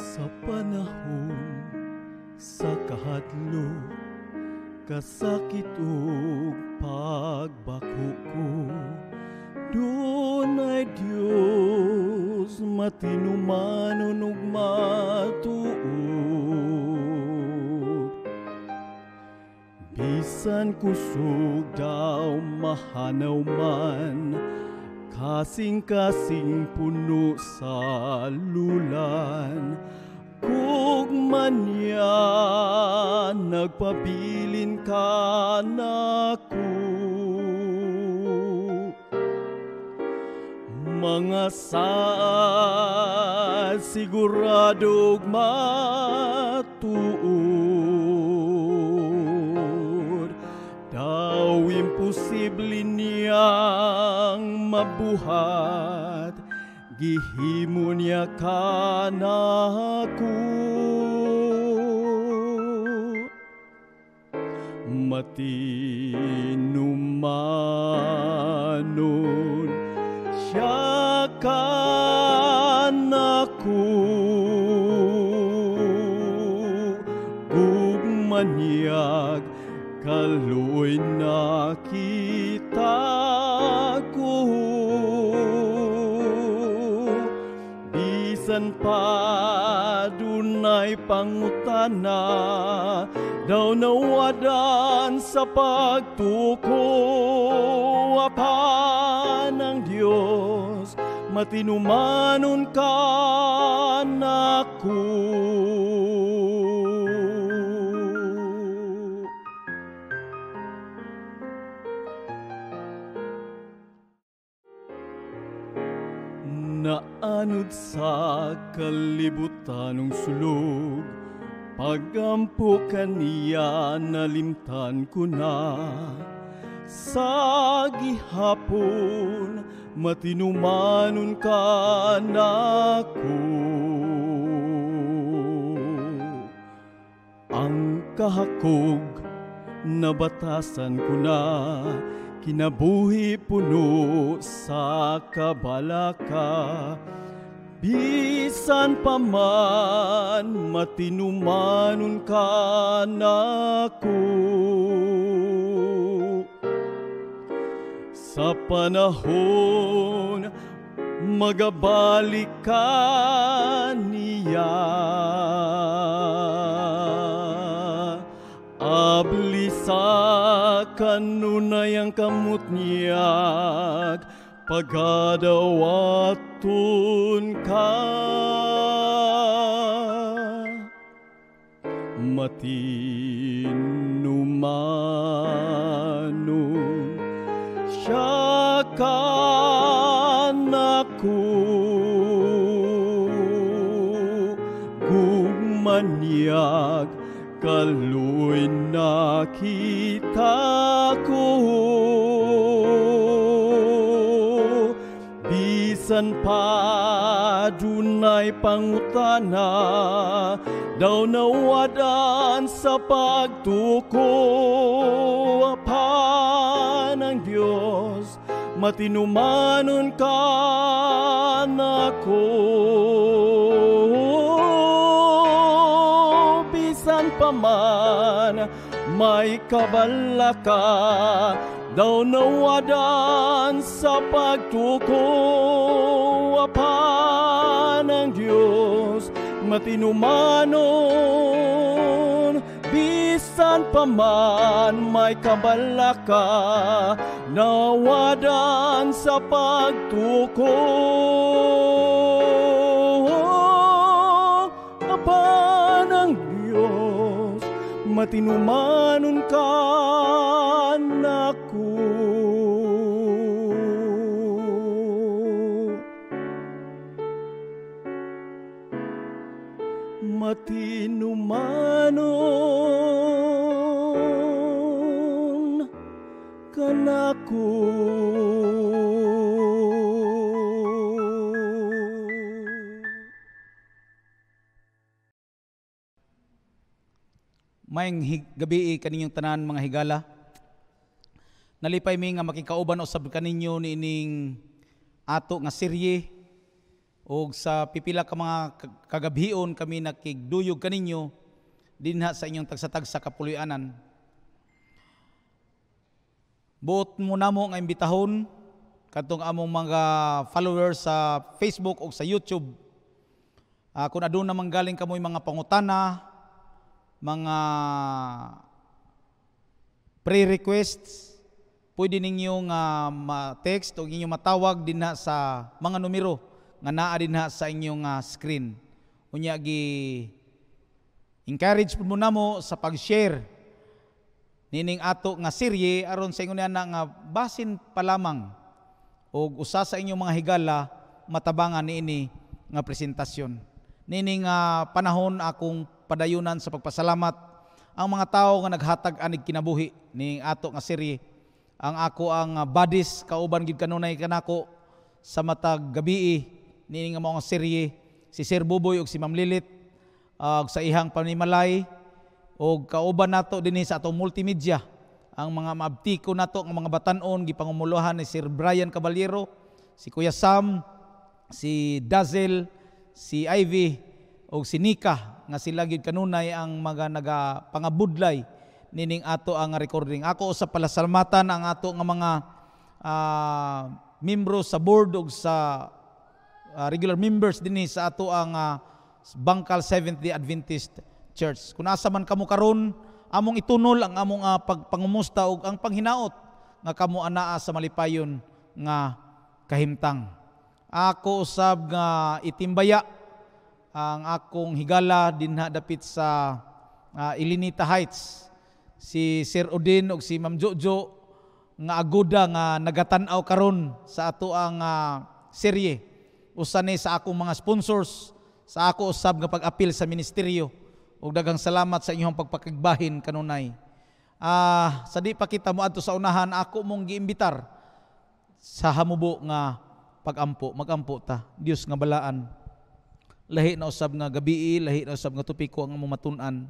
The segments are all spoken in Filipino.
Sa panahon sa kahadlok, kasakit ug pagbako ko, dunay Dios matinumanon ug matuod. Bisan kusog daw mahanaw man, kasing-kasing puno sa lulan, kugman niya nagpabilin ka nako. Mga saad siguradog matuod, daw imposible niyang mabuhat, gihimo niya ka nako. Matinumanon siya ka nako, gugmanyag kaluoy nakita ko. Bisan pa dunay pangutana, daw nawadan sa pagtuko, apan ng Diyos matinumanon ka nako. Naanod sa kalibutan ng sulog, pagampo kaniya nalimtan ko na. Sa gihapon matinumanon ka nako. Ang kahakog nabatasan ko na, kinabuhi puno sa kabalaka. Bisan pa man matinumanon ka nako. Sa panahon magabalik ka niya, abli sa kanunay ang kamot niyag, pagadawaton ka. Matinumanon siya ka nako, gugmanyag kaluoy nakita ko. Bisan pa dunay pangutana, daw nawadan sa pagtuko, apan ng Diyos matinumanon ka nako. Bisan pa man may kabalaka, daw nawadan sa pagtuko, apan ng Diyos matinumanon. Bisan pa man may kabalaka, nawadan sa pagtuko, apan ng Diyos matinumanon ka nako. Matinumanon ka nako. Maayong gabi kaninyong tanan mga higala. Nalipay mi nga makikauban usab kaninyo niining ato nga serye O sa pipila ka mga kagabhion kami nakigduyog kaninyo dinha sa inyong tagsatagsa kapuloy-anan. Buot mo namo nga imbitahon katong among mga followers sa Facebook o sa YouTube. Kung aduna man galing kamoy mga pangutana, mga pre-requests, pwede ninyo nga ma-text o inyong matawag dinha sa mga numero nga naa dinha sa inyong screen. Unya gi encourage pud mo namo sa pag-share nining ato nga serye aron sa ingon na nga basin pa lamang og usa sa inyong mga higala matabangan niini nga presentasyon. Nining panahon akong padayunan sa pagpasalamat ang mga tao nga naghatag anig kinabuhi ning ato nga serye. Ang buddies kauban gid kanunay kanako sa matag gabii nining nga mga serye, si Sir Buboy ug si Ma'am Lilit sa ihang panimalay ug kauban nato dinhi sa atong multimedia ang mga maabtiko nato nga mga batan-on gipangumuluhan ni Sir Brian Caballero, si Kuya Sam, si Dazzle, si Ivy o si Nika nga sila gid kanunay ang mga nagapangabudlay nining ato ang recording. Ako sa palasalamatan ang ato nga mga membro sa board ug sa regular members dinhi sa ato ang Bangkal Seventh-day Adventist Church. Kung asa man kamo karon, among itunol ang among pagpangumusta ug ang panghinaot nga kamo anaa sa malipayon nga kahimtang. Ako usab nga itimbaya ang akong higala dinha dapit sa Ilinita Heights, si Sir Odin ug si Ma'am Jojo nga agoda nga nagatan-aw karon sa ato ang serye. Usa ni sa akong mga sponsors, sa ako usab nga pag-apil sa ministeryo ug daghang salamat sa inyong pagpakigbahin kanunay. Sa di pa kita moadto sa unahan, ako mong giimbitar sa hamubo nga magampo ta. Dios nga balaan. Lahi na usab nga gabii, lahi na usab nga tupiko ang among matun-an.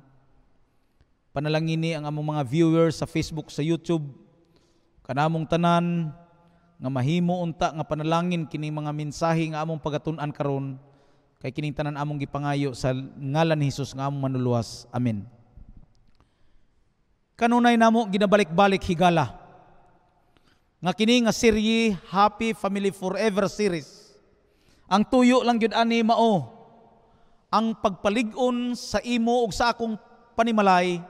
Panalangini ang among mga viewers sa Facebook, sa YouTube, kanamong tanan nga mahimo unta nga panalangin kining mga mensahe nga among pagatun-an karon, kay kining tanan among gipangayo sa ngalan ni Hesus nga among manuluwas. Amen. Kanunay namo ginabalik-balik higala nga kini nga serye Happy Family Forever series. Ang tuyo lang gyud ani mao ang pagpalig-on sa imo ug sa akong panimalay,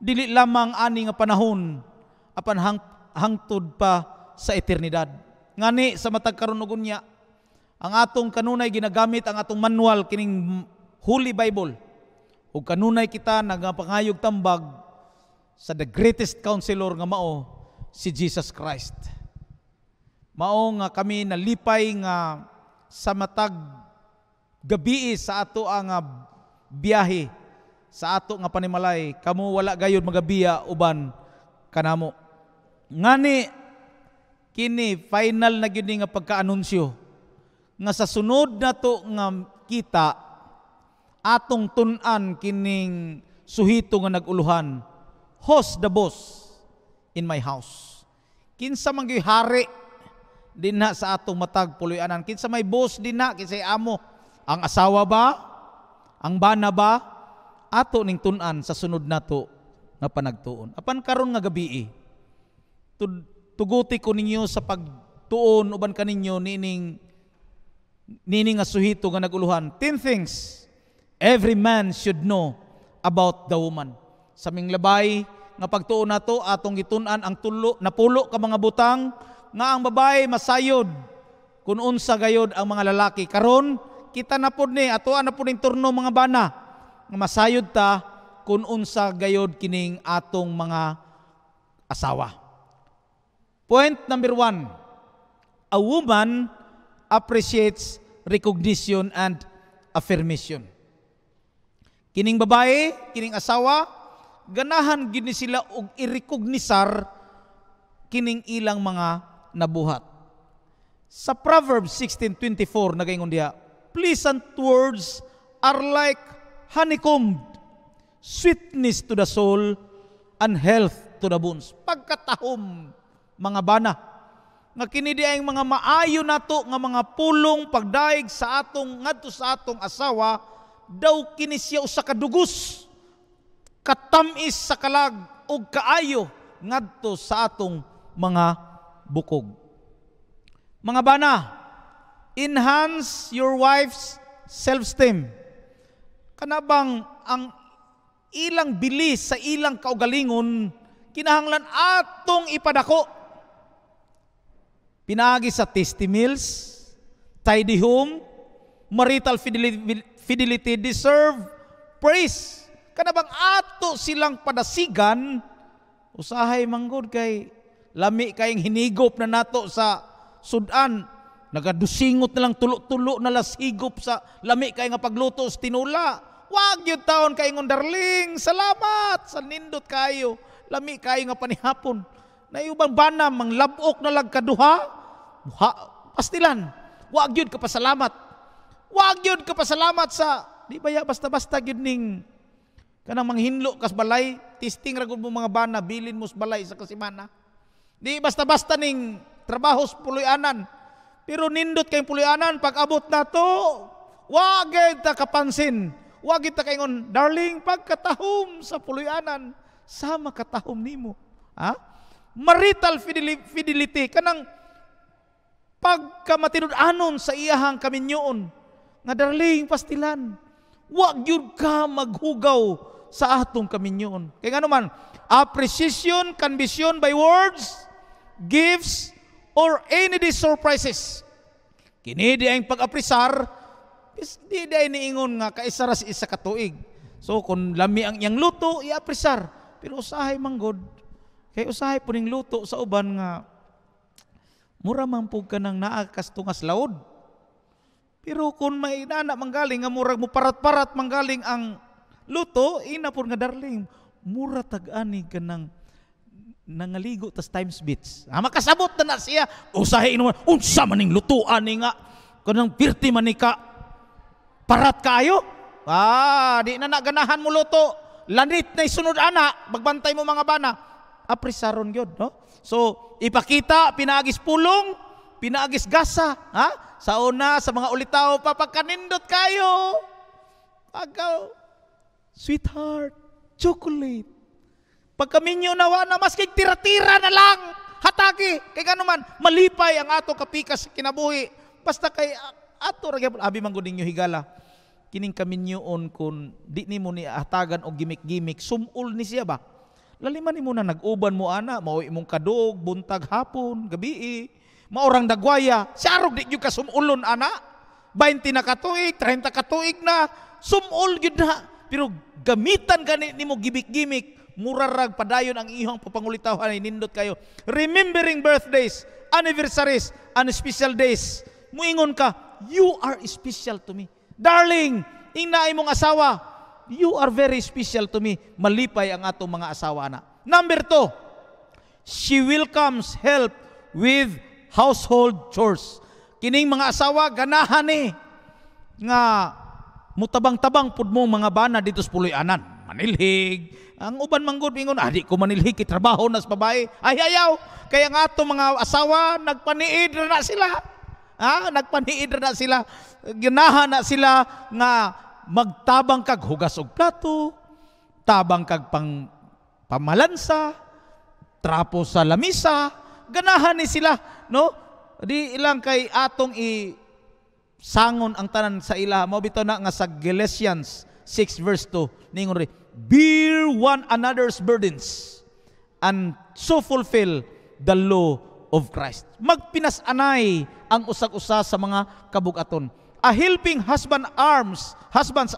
dili lamang ani nga panahon apan hangtod pa sa eternidad. Ngani sa matag karon ug unya, ang atong kanunay ginagamit ang atong manual kining Holy Bible. Ug kanunay kita nagapangayog tambag sa the greatest counselor nga mao si Jesus Christ. Mao nga kami nalipay nga sa matag gabii sa ato ang biyahe sa ato nga panimalay, kamo wala gayud magabiya uban kanamo. Ngani kini final na gyud nga pagka-anunsyo nga sa sunod nato nga kita atong tun-an kining suhito nga naguluhan, host the boss in my house. Kinsa man gyud hari dinha sa atong matag puloy-anan, kinsa may boss dinha, kinsay amo, ang asawa ba, ang bana ba, ato ning tun-an sa sunod nato nga panagtuon. Apan karon nga gabii, tuguti ko ninyo sa pagtuon uban kaninyo nining nga suhito nga naguluhan. 10 things every man should know about the woman. Sa ming labay nga pagtuon nato atong gitun-an ang napulo ka mga butang nga ang babae masayod kun unsa gayod ang mga lalaki. Karon kita na pud ni atoan na pud ning turno mga bana nga masayod ta kun unsa gayod kining atong mga asawa. Point number 1, a woman appreciates recognition and affirmation. Kining babae, kining asawa, ganahan gid ni sila og i-recognisar kining ilang mga nabuhat. Sa Proverbs 16:24 nagaingon diha, pleasant words are like honeycomb, sweetness to the soul and health to the bones. Pagkatahom mga bana, nga kini di ay mga maayo nato nga mga pulong pagdaig sa atong ngadto sa atong asawa, daw kini siya usa ka dugos, katamis sa kalag ug kaayo ngadto sa atong mga bukog. Mga bana, enhance your wife's self-esteem. Kanabang ang ilang bilis sa ilang kaugalingon, kinahanglan atong ipadako. Pinaagi sa tasty meals, tidy home, marital fidelity deserve praise. Kanabang ato silang padasigan, usahay manggod kay lami kayong hinigop na nato sa sudan. Nagadusingot na lang tulo-tulo na lasigop sa lami kay nga pagluto sa tinula. Wag yun taon kay ngon darling, salamat sa nindot kayo. Lami kayo nga panihapon. Na ubang bana mang labok na lag kaduha. Pastilan. Wag yun ka pasalamat. Wag yun ka pasalamat sa di baya basta-basta gyud ning kanang manghinlo kas balay, testing ra gud mo mga bana bilin mo sa balay sa kasimana. Di basta-basta ning trabaho sa puloy-anan. Pero nindot kayong puloy-anan pag abot na to, wag ta kapansin. Wag ta kaingon, darling, pagkatahom sa puloy-anan, sama katahom nimo. Ha? Marital fidelity kanang pagkamatinud-anon sa iyahang kaminyoon. Nga darling, pastilan. Wag yun ka maghugaw sa atong kaminyoon. Kaya nga naman, appreciation can be shown by words, gifts, or any these surprises. Kini di ang pag-aprisar, di ay niingon nga kaisara sa isa katuig. So kung lami ang iyang luto, i-aprisar. Pero usahay manggod, kay usahay po ning luto sa uban nga mura man po ka nang naakas tungas laod. Pero kung may nana manggaling nga murag mo parat-parat manggaling ang luto, ina po nga darling, mura tag-ani ka nang nangaligo tas times bits. Makasabot na siya. Usahay inuman, unsa maning lutuan ni nga. Kanang pirti manika. Parat kayo. Di na naganahan mo luto. Lanit na isunod ana. Magbantay mo mga bana. Aprisaron yun. No? So, ipakita, pinaagis pulong, pinaagis gasa. Ha? Sa una, sa mga ulitaw, papagkanindot kayo. Pagkaw, sweetheart, chocolate. Pagkaminyo nawa na maski tira-tira na lang hatagi kay ganuman malipay ang ato kapikas kinabuhi basta kay ato ra gyapon abi manggod ninyo higala kining kaminyoon kun di nimo ni hatagan og gimik-gimik sumul ni siya ba laliman nimo na nag-uban mo ana mao imong kadug buntag hapon gabi maorang dagwaya sarog di gyud ka sumulon ana 20 na katuig 30 katuig na sumul gyud na pero gamitan gani nimo gimik-gimik murarag padayon ang iyong papangulitaw ay nindot kayo. Remembering birthdays, anniversaries, and special days. Muingon ka, you are special to me. Darling, ingnaay mong asawa, you are very special to me. Malipay ang atong mga asawa na. Number 2, she welcomes help with household chores. Kining mga asawa, ganahan nga mutabang-tabang pud mo mga bana dito sa puloy-anan. Manilhig. Ang uban manggod ingon, di ko manilhig kay trabaho nas babae. Ay ayaw. Kaya nga ato mga asawa nagpaniid na sila. Nagpaniid na sila. Ginahan na sila nga magtabang kag hugas og plato, tabang kag pamalansa, trapo sa lamisa. Ganahan ni sila, no? Di ilang kay atong sangon ang tanan sa ila. Mao bitaw na nga sa Galatians 6 verse 2 ningon ri, bear one another's burdens and so fulfill the law of Christ. Magpinas-anay ang usag-usa sa mga kabugaton. A helping husband's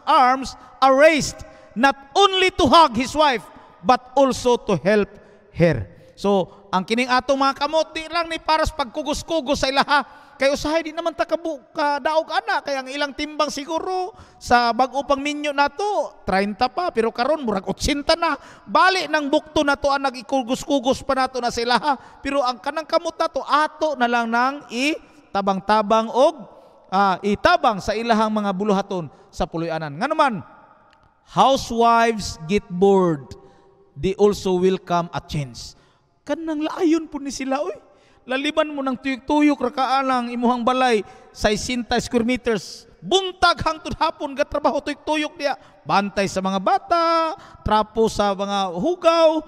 arms are raised not only to hug his wife but also to help her. So, ang kining atong mga kamot di lang ni paras pagkugos-kugos sa ilaha. Kay usahay di naman daog ana kay ang ilang timbang siguro sa bag-o pang minyo nato 30 pa pero karon murag 80 na. Bali nang bukto nato ang nagikugos-kugos pa nato na sila pero ang kanang kamot nato ato na lang nang itabang-tabang og itabang sa ilahang mga buluhaton sa puloy-anan. Nganuman housewives get bored. They also welcome a change. Kanang laayon po ni sila oy. Laliban mo ng tuyok-tuyok rakaalang imuhang balay sa 60 square meters. Buntag hangtod hapon gatrabaho tuyok-tuyok niya. Bantay sa mga bata, trapo sa mga hugaw,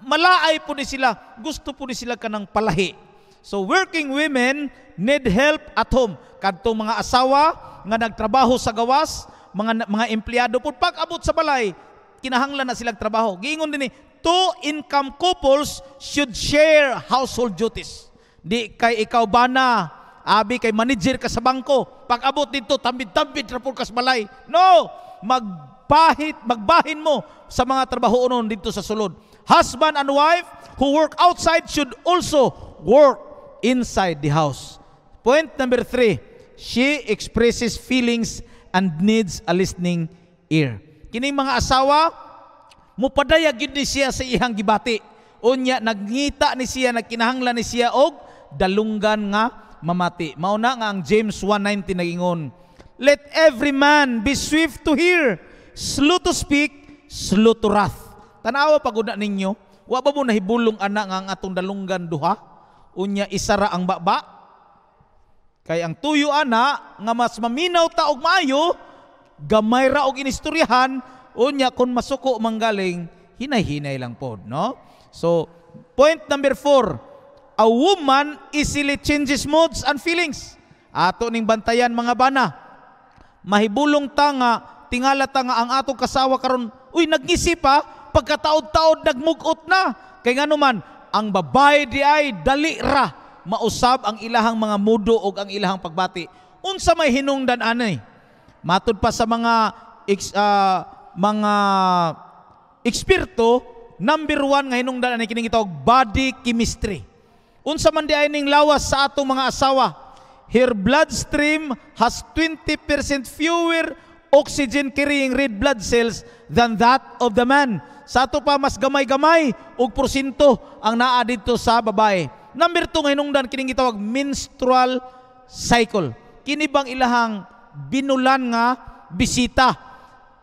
malaay po ni sila. Gusto po ni sila kanang palahi. So working women need help at home. Kadtong mga asawa nga nagtrabaho sa gawas, mga empleyado po pag-abot sa balay, kinahanglan na silang trabaho. Giingon din two income couples should share household duties. Di kay ikaw ba na, abi kay manager ka sa bangko, pag-abot dito, tambid-tambid rapor ka sa balay. No! Magbahin mo sa mga trabaho unon dito sa sulod. Husband and wife who work outside should also work inside the house. Point number 3, she expresses feelings and needs a listening ear. Kining mga asawa, mupadayag yun ni siya sa ihang gibati. Unya, nagngita ni siya, nagkinahanglan ni siya og dalunggan nga mamati. Mauna nga ang James 1:19 nagingon, let every man be swift to hear, slow to speak, slow to wrath. Tanawa paguna ninyo, wa ba mo nahibulong ana nga ang atong dalunggan duha? Unya, isara ang baba. Kay ang tuyo ana nga mas maminaw ta og maayo, gamay ra og inistoryahan, unya kun masuko manggaling, hinay-hinay lang pod, no? So, point number 4, a woman easily changes moods and feelings. Ato ning bantayan mga bana. Mahibulong ta nga, tingala ta nga ang atong kasawa karon, uy nag-isip pa, pagkataod-taod nagmugot na. Kay ngano man, ang babae di ay dali ra mausab ang ilahang mga mudo o ang ilahang pagbati. Unsa may hinungdan anay? Matud pa sa mga eksperto, number 1 nga hinungdan anay kining gitawag body chemistry. Unsa man di ay ning lawas sa atong mga asawa, her bloodstream has 20% fewer oxygen carrying red blood cells than that of the man. Sa ato pa mas gamay-gamay og porsyento ang naa dito sa babae. Number 2 nga hinungdan kining gitawag menstrual cycle. Kini bang ilahang binulan nga bisita.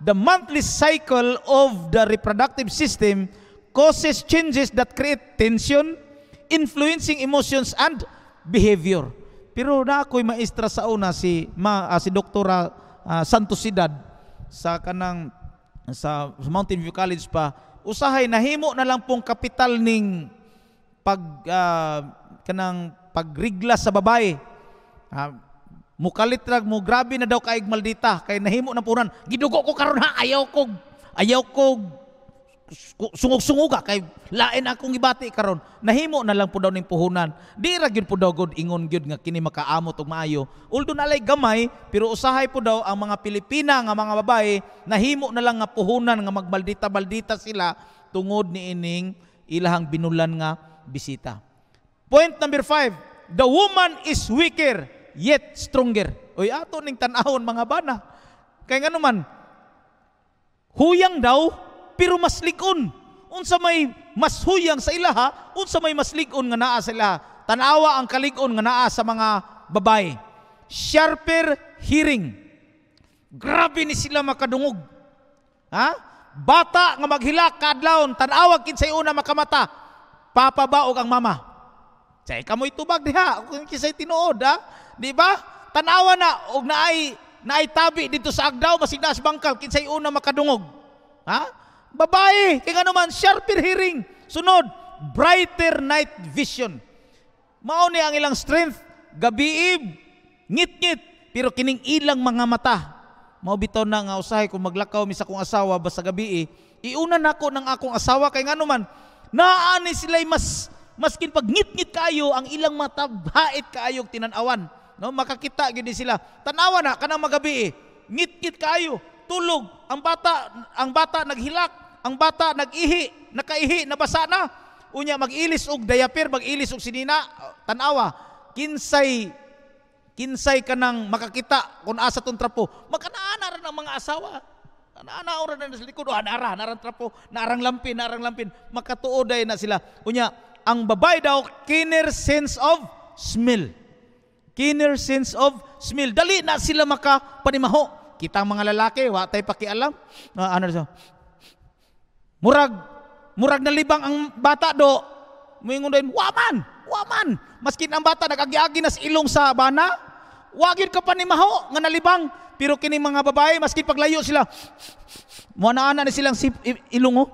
The monthly cycle of the reproductive system causes changes that create tension, influencing emotions and behavior. Pero na ako'y maestra sa una si Doktora Santosidad sa kanang sa Mountain View College pa, usahay nahimo na lang pong kapital ning pagrigla sa babae. Mukalit rag mo, grabe na daw kaig maldita kay nahimo na punan. Gidugo ko karon ha, ayaw ko sungog-sunguga kay lain akong gibati karon. Nahimo na lang po daw ning puhunan. Di ra gyud po daw god ingon gyud nga kini makaamot og maayo. Although nalay gamay, pero usahay po daw ang mga Pilipina nga mga babae nahimo na lang nga puhunan nga magbaldita-baldita sila tungod ni ining ilahang binulan nga bisita. Point number 5, the woman is weaker yet stronger. Oy, ato ning tan-awon mga bana. Kay ngano man, huyang daw pero mas likon. Unsa may mas huyang sa ilaha, unsa may mas likon nga naa sa ilaha. Tanawa ang kalikon nga naa sa mga babae. Sharper hearing. Grabe ni sila makadungog. Ha? Bata nga maghilak kadlawon, tanawa kinsay una makamata. Papa ba o ang mama? Say kamoy tubag diha, kung kisay tinuod ha? Di ba? Tanawa na og naay tabi dito sa agdaw basig na sa bangkal kinsay una makadungog. Ha? Babae, kay nga naman sharper hearing. Sunod, brighter night vision. Mao ni ang ilang strength, gabi ngit-ngit, pero kining ilang mga mata. Mao bitaw na nga usahay kung maglakaw mi sa akong asawa basta gabi iuna nako ng akong asawa kay nga naman naani sila'y maskin pag ngit-ngit kayo ang ilang mata hait kaayog tinan-awan, no? Makakita gyud sila. Tanawa na kanang magabi ngit-ngit kayo, tulog ang bata naghilak, ang bata nag-ihi, nakaihi, nabasa na. Unya mag-ilis og diaper, mag-ilis og sinina, tanawa kinsay kanang makakita kung asa tong trapo. Magkanaana ra ng mga asawa. Ana ora na sa likod, narang trapo, narang lampin, makatuoday na sila. Unya, ang babae daw, keener sense of smell. Keener sense of smell. Dali na sila makapanimaho. Kita ang mga lalaki, wa tay pakialam. Murag nalibang ang bata do. Moingon din, waman, Wa man. Maskin ang bata nag-agi-agi na sa ilong sa bana, wa gyud ka panimaho nga nalibang. Pero kini mga babae maskin paglayo sila, ana ni silang ilong.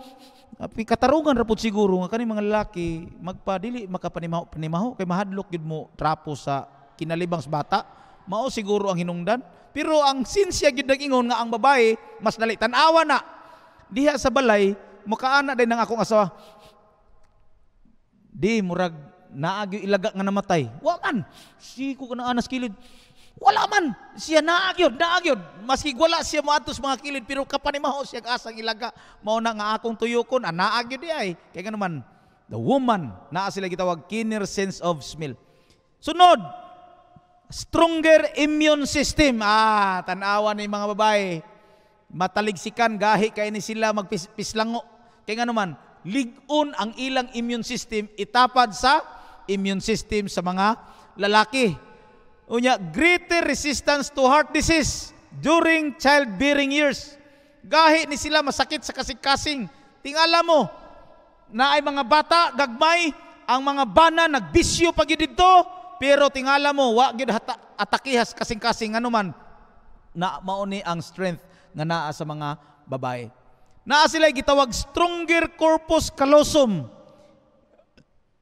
Katarungan ra pud siguro nga kani mga lalaki magpadili makapanimaho kay mahadlok gyud mo trapo sa kinalibang sa bata. Mao siguro ang hinungdan. Pero ang sinsya gyud nag-ingon nga ang babae mas dali tan-awa na. Diha sa balay makaana din ng akong asawa. Di murag naagyo ilaga nga namatay. Wa man. Si ko kana anas kilid. Wala man. Siya naagyod. Maski wala siya moadto sa mga kilid pero kapanimaho siya asang ilaga. Mao na nga akong tuyokon naagyod di ay. Kaya naman the woman naa sila gitawag keener sense of smell. Sunod, stronger immune system. Tanawa ni mga babae. Mataligsikan gahi kay ni sila magpislango. Kaya naman ligon ang ilang immune system itapad sa immune system sa mga lalaki. Unya, greater resistance to heart disease during childbearing years. Gahi ni sila masakit sa kasing-kasing. Tingala mo, na ay mga bata, gagmay, ang mga bana, nagbisyo pag yun dito, pero tingala mo, wag yun atakihas kasing-kasing, ano man, na mauni ang strength nga naa sa mga babae. Naa sila gitawag stronger corpus callosum,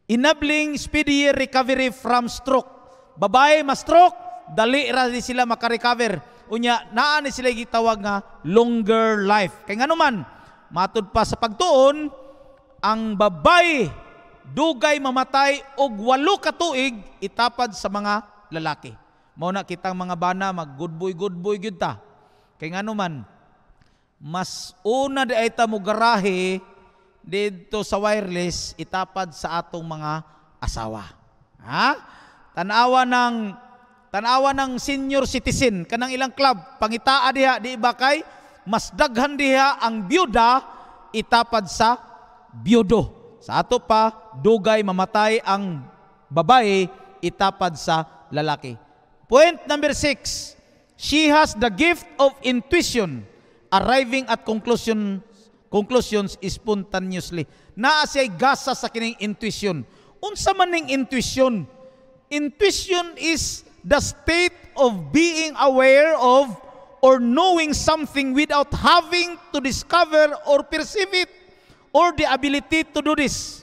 enabling speedier recovery from stroke. Babae ma-stroke, dali ra di sila makarecover. Unya, naa ni sila gitawag nga longer life. Kay nga naman, matud pa sa pagtuon, ang babae dugay mamatay og 8 ka tuig itapad sa mga lalaki. Mao na kitang mga bana mag good boy gyud ta. Kay nga naman, mas una di ay ta mo garahe dito sa wireless itapad sa atong mga asawa. Tanawa ng senior citizen kanang ilang club pangitaa diha di ba kay mas daghan diha ang byuda itapad sa byudo. Sa ato pa dugay mamatay ang babae itapad sa lalaki. Point number 6. She has the gift of intuition, arriving at conclusions spontaneously. Naa siya'y gasa sa kining intuition. Unsa man ning intuition? Intuition is the state of being aware of or knowing something without having to discover or perceive it, or the ability to do this.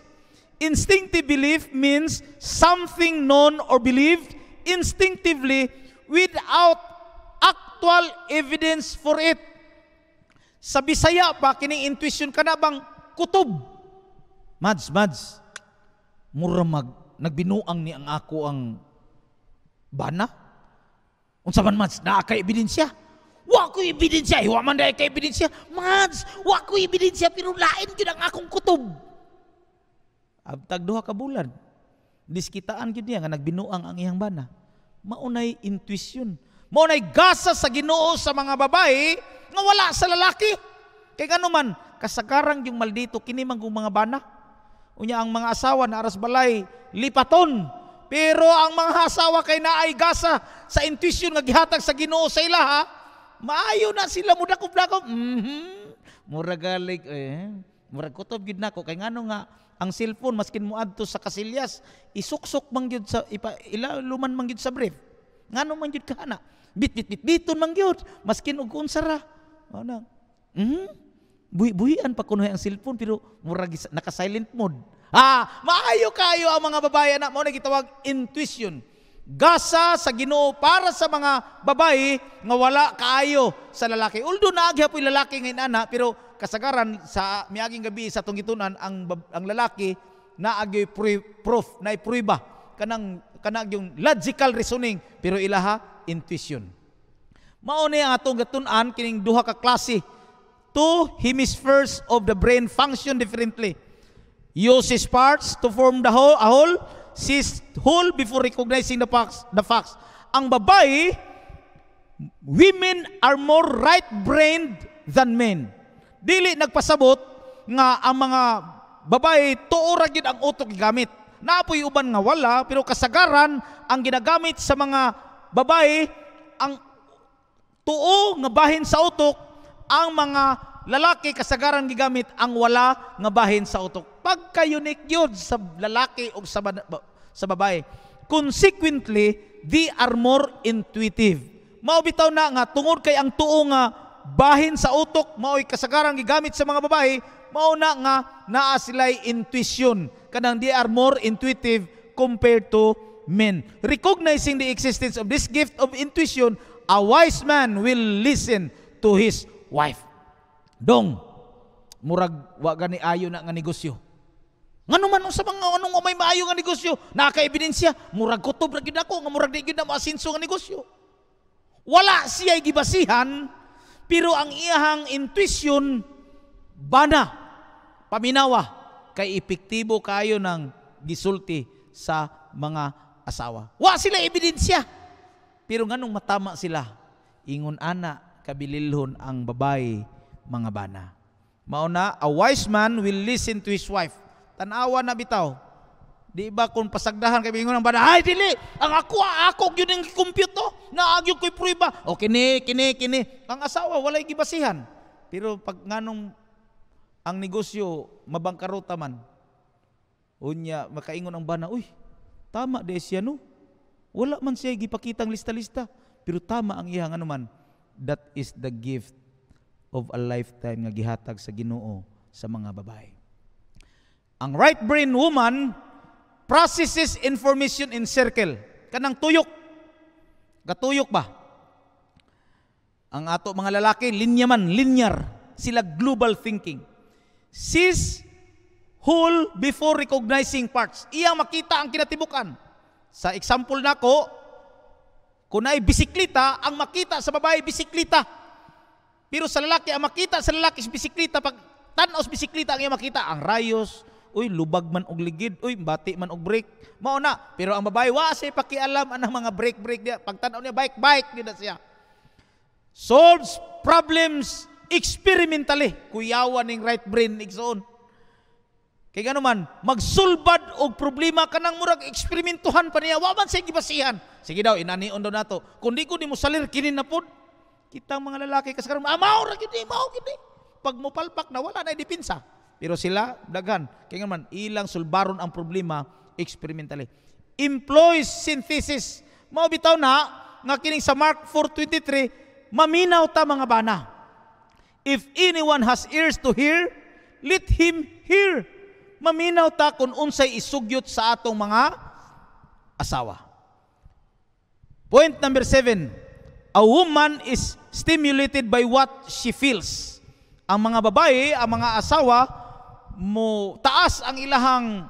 Instinctive belief means something known or believed instinctively without actual evidence for it. Sa Bisaya pa, kining intuition ka na bang kutob? Mads, mura nagbinuang ni ang ako ang bana? Unsa man Mads, naa kay ebidensya? Wa ko ebidensya, wa man dai kay ebidensya. Mads, wa ko ebidensya pero lain gyud ang akong kutob. Abtag 2 ka bulan, diskitaan gyud niya nga nagbinuang ang iyang bana. Maunay intuition. Maunay gasa sa Ginoo sa mga babae nga wala sa lalaki. Kay gano man, kasagarang yung maldito kini man mga bana. Unya ang mga asawa na aras balay lipaton. Pero ang mga asawa kay naay gasa sa intuition nga gihatag sa Ginoo sa ilaha, maayo na sila mudakop-dakop. Mura galig mura kutob gid nako kay ngano nga ang cellphone maskin mo adto sa kasilyas isuksok man gyud sa ilaluman man gyud sa brief. Ngano man gyud kana? Biton man gyud maskin og unsa ra. Ana. Buhi-buhian pa kuno ang cellphone pero murag naka-silent mode. Maayo kayo ang mga babae na mao na gitawag intuition. Gasa sa Ginoo para sa mga babae nga wala kaayo sa lalaki. Although naagyapoy lalaki ngayon ana pero kasagaran sa miaging gabi sa tungitunan ang lalaki naagyoy proof na ipruiba kanang yung logical reasoning pero ilaha intuition. Mao ni ang atong gatun-an kining 2 ka klase. 2 hemispheres of the brain function differently. Uses parts to form a whole, sees whole before recognizing the facts. Ang babae, women are more right-brained than men. Dili nagpasabot nga ang mga babae tuora gyud ang utok gigamit. Naapoy uban nga wala, pero kasagaran ang ginagamit sa mga babae ang tuo nga bahin sa utok, ang mga lalaki kasagaran gigamit ang wala nga bahin sa utok. Pagka-unique yun sa lalaki o sa babae. Consequently, they are more intuitive. Mao bitaw na nga tungod kay ang tuo nga bahin sa utok mao'y kasagaran gigamit sa mga babae, mao na nga naa sila'y intuition. Kanang they are more intuitive compared to men. Recognizing the existence of this gift of intuition, a wise man will listen to his wife. Dong, murag wa gani ayo na nga negosyo. Ngano man sa mga anong may maayo nga negosyo, naka-ebidensya, murag kutob ra gid ako nga murag di gid na maasinso nga negosyo. Wala siya'y gibasihan, pero ang iyahang intuition bana, paminawa, kay epektibo kayo ng gisulti sa mga asawa. Wa sila ebidensya, pero nganong matama sila, ingon ana kabililhon ang babae mga bana. Mauna, a wise man will listen to his wife. Tanawa na bitaw. Di ba kung pasagdahan kay ingon ang bana, ay dili, ang ako gyud ang compute to, naagyo ko'y prueba. O kini. Ang asawa walay gibasihan. Pero pag nganong ang negosyo mabangkarota man, unya makaingon ang bana, uy, tama de siya no. Wala man siya gipakitang lista-lista, pero tama ang iyang ano man. That is the gift of a lifetime nga gihatag sa Ginoo sa mga babae. Ang right brain woman processes information in circle. Kanang tuyok. Gatuyok ba? Ang ato mga lalaki, linear. Sila global thinking. Sees whole before recognizing parts. Iyang makita ang kinatibukan. Sa example nako, kung ay bisiklita, ang makita sa babae bisiklita. Pero sa lalaki, ang makita sa lalaki is bisiklita. Pag tanaw sa bisiklita, ang iyang makita ang rayos. Uy, lubag man og ligid. Uy, bati man og brake. Mao na. Pero ang babae, wala pakialam anang mga brake niya. Pag tanaw niya, bike din na siya. Solves problems experimentally. Kuyawan ng right brain igsoon. Kaya gano man, magsulbad og problema kanang murag eksperimentuhan pa niya. Wa man siya gibasihan. Sige daw, inanion daw nato. Kundi ko di mo salir kinin na pod. Kitang mga lalaki kasagaran, mao ra gid, mao gid. Pag mo palpak na wala na dipinsa. Pero sila daghan. Kaya man, ilang sulbaron ang problema experimentally. Employs synthesis. Mao bitaw na nga kining sa Mark 4:23, maminaw ta mga bana. If anyone has ears to hear, let him hear. Maminaw ta kung unsay isugyot sa atong mga asawa. Point number 7. A woman is stimulated by what she feels. Ang mga babae, ang mga asawa, mo taas ang ilahang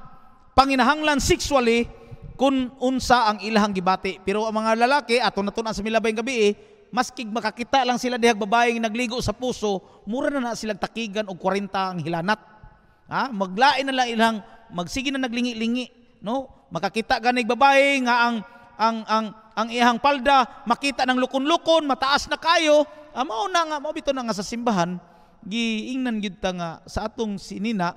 panginahanglan sexually kung unsa ang ilahang gibati. Pero ang mga lalaki, ato na sa milabay gabi maskig makakita lang sila dihag babaeng nagligo sa puso, mura na silang takigan og 40 ang hilanat. Maglain na lang ilang magsige na naglingi-lingi, no? Makakita ganig babae nga ang iyang palda makita ng lukon-lukon, mataas na kayo. Mao na nga, mao bito na nga sa simbahan giingnan gyud ta nga sa atong sinina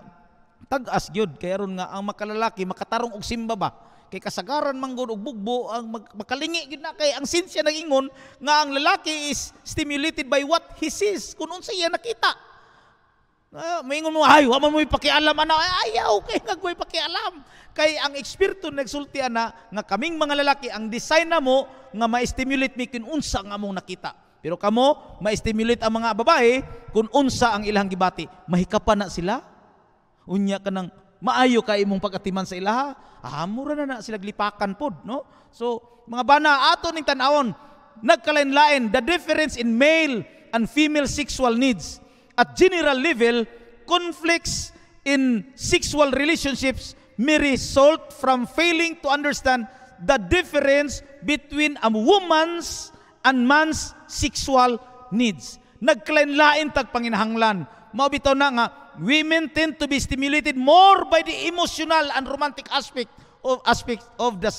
tag-as gyud kay aron nga ang makalalaki makatarong og simba ba. Kay kasagaran manggod og bugbo ang makalingi gyud na kay ang sinsya nag-ingon nga ang lalaki is stimulated by what he sees, kun unsa iya nakita. Maingon mo, ay, wa man mo ipakialam ana, ayaw kay nagway pakialam. Kay ang eksperto nagsulti ana nga kaming mga lalaki ang design na mo nga ma-stimulate mi kun unsa nga among nakita. Pero kamo ma-stimulate ang mga babae kun unsa ang ilang gibati. Mahikapan na sila. Unya kanang maayo kay imong pagatiman sa ilaha. Mura na sila glipakan pod, no? So, mga bana ato ning tan-awon, nagkalain-lain the difference in male and female sexual needs. At general level, conflicts in sexual relationships may result from failing to understand the difference between a woman's and man's sexual needs. Nagkalain-lain tag panginahanglan. Mao bitaw na nga, women tend to be stimulated more by the emotional and romantic aspect of the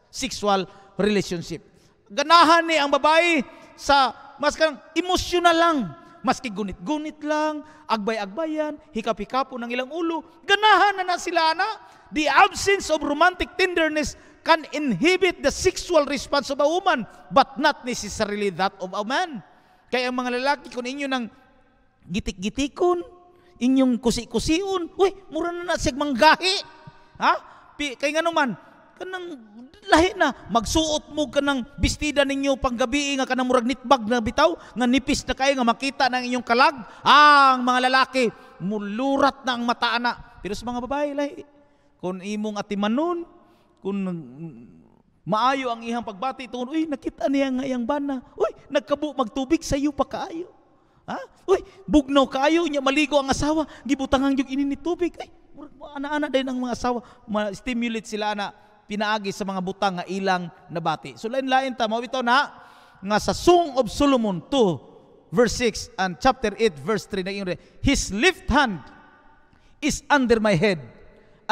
sexual relationship. Ganahan ni ang babae sa mas kanang emotional lang. Maski gunit-gunit lang, agbay-agbayan, hikap-hikapo ng ilang ulo, ganahan na sila na. The absence of romantic tenderness can inhibit the sexual response of a woman, but not necessarily that of a man. Kaya ang mga lalaki, kung inyo nang gitik-gitikon, inyong kusi-kusiun, uy, mura na siya manggahi. Kaya nga naman, kanang lahi na magsuot mo kanang bestida ninyo panggabi nga kanang murag nitbag na bitaw nga nipis na kayo nga makita ng inyong kalag. Ang mga lalaki mulurat na ang mata ana. Pero sa mga babae lahi, kung imong atimanon, kung maayo ang ihang pagbati tungod, uy nakita niya nga iyang bana, uy nagkabo magtubig sa iyo pa kaayo. Ha? Uy bugnaw kaayo nya maligo ang asawa, gibutangan yung ininit tubig. Ay ana-ana din ang mga asawa, ma-stimulate sila na pinaagi sa mga butang nga ilang nabati. So lain-lain ta mao bitaw na nga sa Song of Solomon 2 verse 6 and chapter 8 verse 3 na his left hand is under my head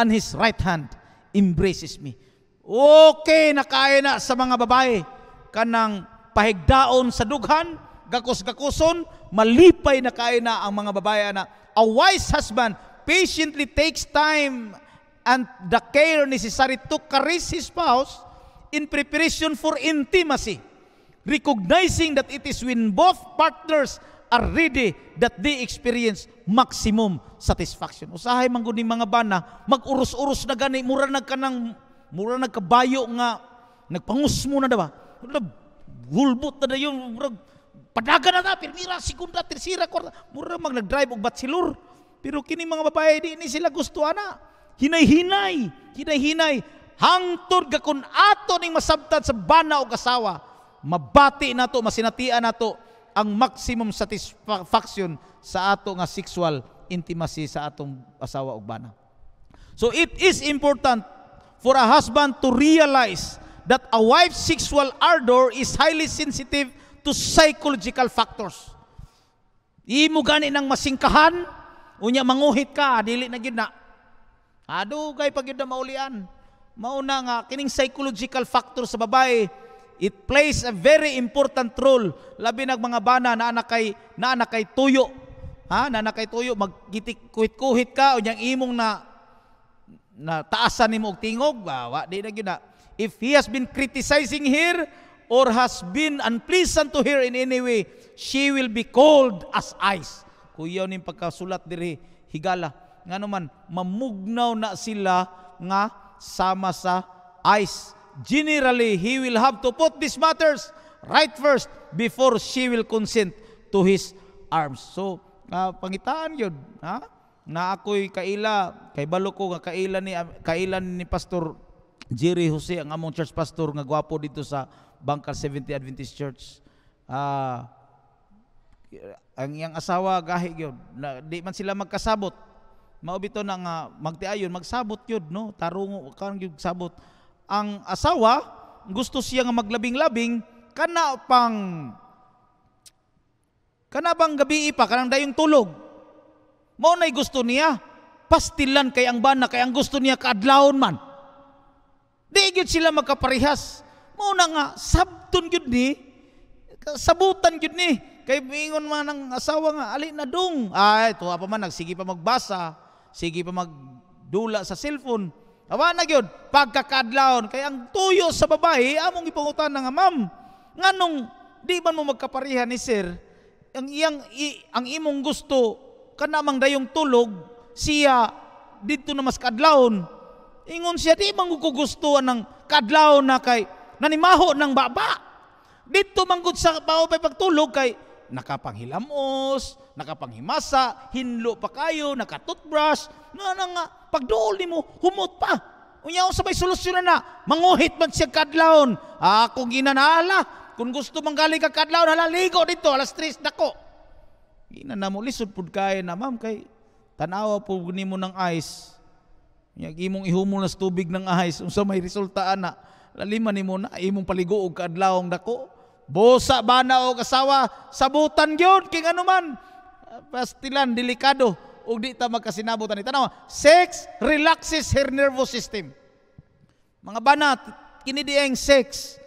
and his right hand embraces me. Okay na kaya na sa mga babae kanang pahigdaon sa dughan, gakos-gakoson, malipay na kaya na ang mga babae na a wise husband patiently takes time and the care necessary to caress his spouse in preparation for intimacy, recognizing that it is when both partners are ready that they experience maximum satisfaction. Usahay man gud ni mga bana mag-uros-uros na gani, mura nagkabayo nga nagpangusmo na daw. Hulbot na dayon, murag padaga na ta, pirmira, segunda, tersira, kwarta, mura mag nag-drive og batsilor. Pero kini mga babae di ni sila gusto ana. Hinay-hinay hangtod gakon ato ning masabtan sa bana o asawa, mabati nato, masinatian nato ang maximum satisfaction sa ato nga sexual intimacy sa atong asawa o bana. So it is important for a husband to realize that a wife's sexual ardor is highly sensitive to psychological factors. Imo gani nang masingkahan, unya manguhit ka, dili na gyud na. Adugay pag gyud na maulian. Mauna nga kining psychological factor sa babae, it plays a very important role. Labi nag mga bana na anak kay tuyo. Ha, na anak kay tuyo maggitik kuhit-kuhit ka unyang imong na taasan nimo og tingog, wa di na gyud na. If he has been criticizing her or has been unpleasant to her in any way, she will be cold as ice. Kuyaw ning pagkasulat diri higala ngano man mamugnaw na sila nga sama sa ice. Generally he will have to put these matters right first before she will consent to his arms. So pangitaan yun ha na ako'y kaila kay balo ko nga kailan ni Pastor Jerry Jose ang among church pastor nga gwapo dito sa Bangkal Seventh-day Adventist Church. Ang iyang asawa gahi gyud na di man sila magkasabot, mao bitaw na nga magtiayon magsabot gyud no, tarungo kan gyud sabot. Ang asawa gusto siya nga maglabing-labing kana bang gabi pa kanang dayong tulog. Mao nay gusto niya pastilan kay ang bana, kay ang gusto niya kaadlawon man. Di gyud sila magkaparehas. Mao na nga sabton gyud ni, sabutan gyud ni. Kay ingon man ang asawa nga, ali na dong. Ay, tuwa pa man, nagsige pa magbasa, sige pa magdula sa cellphone. Awa na gyud pagkakadlawon. Kay ang tuyo sa babae, among ipangutan nga, ma'am, nganong di man mo magkapareha ni sir, ang imong gusto, kanamang dayong tulog, siya dito na mas kadlawon. Ingon siya, di man ko gustuhan ng kadlawon na kay nanimaho ng baba. Dito manggod sa paupay pagtulog kay nakapanghilamos, nakapanghimasa, hinlo pa kayo, nakatoothbrush, nga pagduol nimo humot pa. Unya sa may solusyon na, manguhit man siya kadlawon. Ako ginanala, kung gusto manggali ka kadlawon, halaligo dito, alas 3 dako. Ginana mo lisod pud kay na ma'am kay tanawa po nimo ng ice. Nya imong ihumol na sa tubig ng ice, unsa may resulta ana? Laliman nimo na imong paligo og kadlawong dako. Bosa bana o asawa sabutan gyud king ano man pastilan delikado ug di ta magkasinabutan ni tanaw. Sex relaxes her nervous system. Mga bana kini dieng sex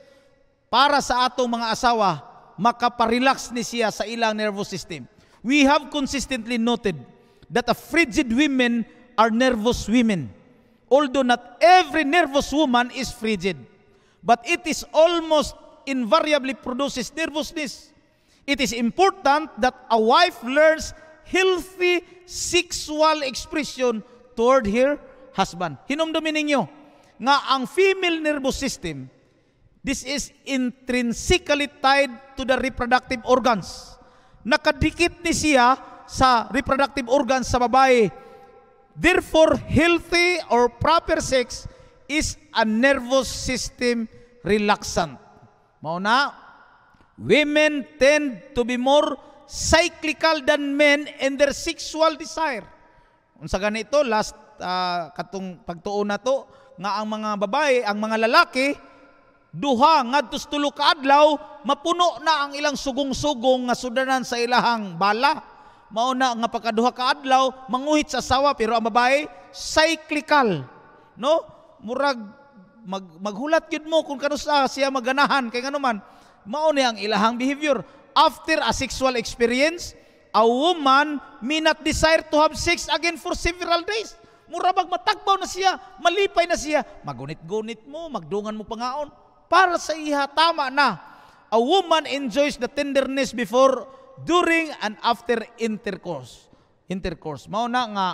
para sa atong mga asawa makaparelax ni siya sa ilang nervous system. We have consistently noted that a frigid women are nervous women. Although not every nervous woman is frigid, but it is almost invariably produces nervousness. It is important that a wife learns healthy sexual expression toward her husband. Hinumdumin ninyo, nga ang female nervous system, this is intrinsically tied to the reproductive organs. Nakadikit ni siya sa reproductive organs sa babae. Therefore, healthy or proper sex is a nervous system relaxant. Mauna, women tend to be more cyclical than men in their sexual desire. Unsa ganito, last katong pagtuon na to, nga ang mga babae, ang mga lalaki, duha ngadto sa tulo ka adlaw, mapuno na ang ilang sugong-sugong nga sudanan sa ilahang bala. Mao na nga pagkaduha ka adlaw manguhit sa asawa, pero ang babae cyclical, no? Murag maghulat gyud mo kung kanusa siya maganahan kay nganuman. Mao ni ang ilahang behavior. After a sexual experience, a woman may not desire to have sex again for several days. Mura matagbaw na siya, malipay na siya, magunit-gunit mo, magdungan mo pangaon. Para sa iha, tama na. A woman enjoys the tenderness before, during, and after intercourse. Mao na nga,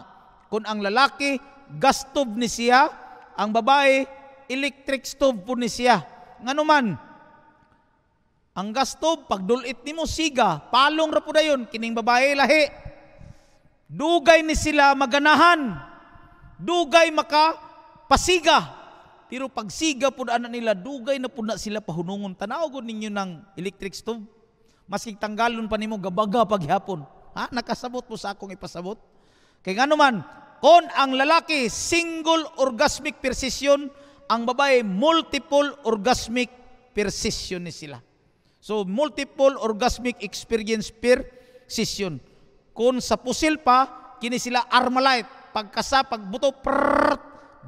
kung ang lalaki, gas stove ni siya, ang babae, electric stove po ni siya. Nganuman, ang gas stove, pagdulit ni mo, siga, palong ra po dayon, kining babae, lahi. Dugay ni sila maganahan, dugay makapasiga. Pero pag siga po na nila, dugay na po na sila pahunungon. Tanaw ko ninyo ng electric stove. Maski tanggalon pa nimo gabaga paghapon. Ha? Nakasabot po sa akong ipasabot. Kaya nga naman, kung ang lalaki single orgasmic precision, ang babae multiple orgasmic precision ni sila. So, multiple orgasmic experience per session. Kung sa pusil pa, kini sila Armalite. Pagkasa, pagbuto,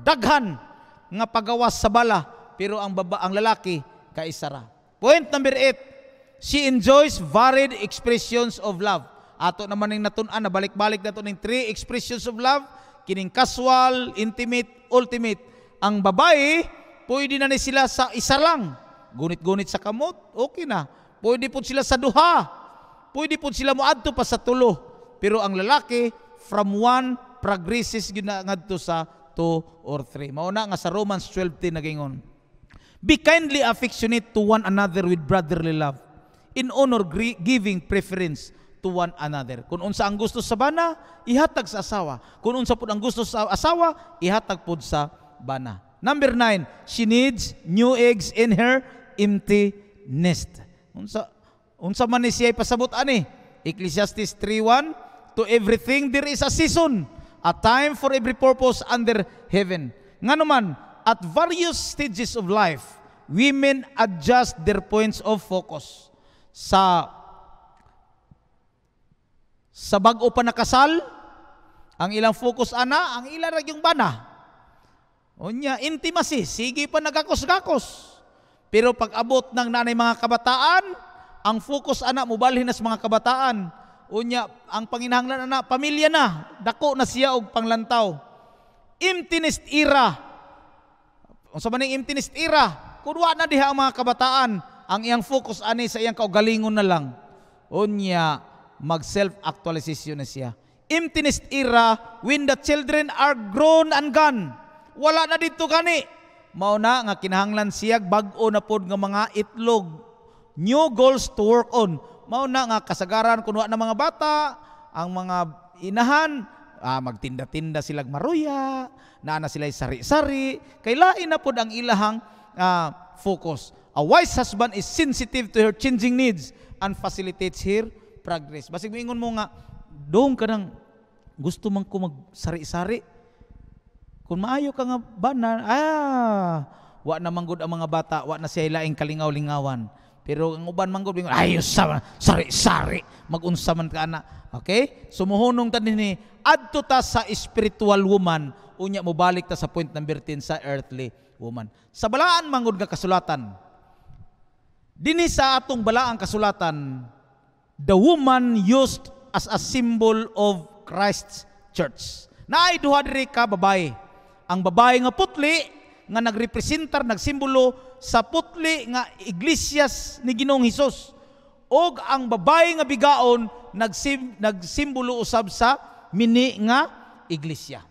daghan nga pagawas sa bala. Pero ang lalaki, kaisara. Point number 8. She enjoys varied expressions of love. Ato naman yung natun-an, nabalik-balik na ito ng 3 expressions of love. Kining casual, intimate, ultimate. Ang babae, pwede na ni sila sa isa lang. Gunit-gunit sa kamot, okay na. Pwede po sila sa duha. Pwede po sila muadto pa sa tulo. Pero ang lalaki, from 1, progresses ginadto sa 2 or 3. Mauna nga sa Romans 12:10 nagingon. Be kindly affectionate to one another with brotherly love, in honor giving preference to one another. Kung unsa ang gusto sa bana, ihatag sa asawa. Kung unsa pud ang gusto sa asawa, ihatag pud sa bana. Number 9, she needs new eggs in her empty nest. Unsa man ni siya ipasabot ani? Ecclesiastes 3:1, to everything there is a season, a time for every purpose under heaven. Nganuman, at various stages of life, women adjust their points of focus. Sa bag-o pa nakasal, ang ilang focus ang ilang yung bana. Unya, intimacy, sige pa nagakos-gakos. Pero pag abot ng nanay mga kabataan, ang focus mubalhin na sa mga kabataan. Unya, ang panginahanglan pamilya na, dako na siya og panglantaw. Empty-nest era. Unsa man ning empty-nest era? Kunwa na diha ang mga kabataan, ang iyang focus sa iyang kaugalingon na lang. Unya, mag-self-actualization na siya. Empty-nest era, when the children are grown and gone. Wala na dito gani. Mao na nga kinahanglan siya bag-o na pod nga mga itlog. New goals to work on. Mao na nga kasagaran kunwa na mga bata, ang mga inahan, magtinda-tinda silang maruya, na sila sari-sari, kay lain na pod ang ilahang focus. A wise husband is sensitive to her changing needs and facilitates her progress. Basig moingon mo nga, dong ka nang gusto man ko magsari-sari. Kung maayo ka nga bana, wa na manggod ang mga bata, wa na siya laing kalingaw-lingawan. Pero ang uban manggod, ayos sa sari-sari, mag-unsa man ka na. Okay? Sumuhunong ta dinhi, adto ta sa spiritual woman, unya mo balik ta sa point number 10 sa earthly woman. Sa balaan manggod nga kasulatan, dinhi sa atong balaang kasulatan, the woman used as a symbol of Christ's church. Naay duha diri ka babae. Ang babae nga putli nga nagrepresentar, nagsimbolo sa putli nga iglesias ni Ginoong Hesus. Og ang babae nga bigaon nagsimbolo usab sa mini nga iglesia.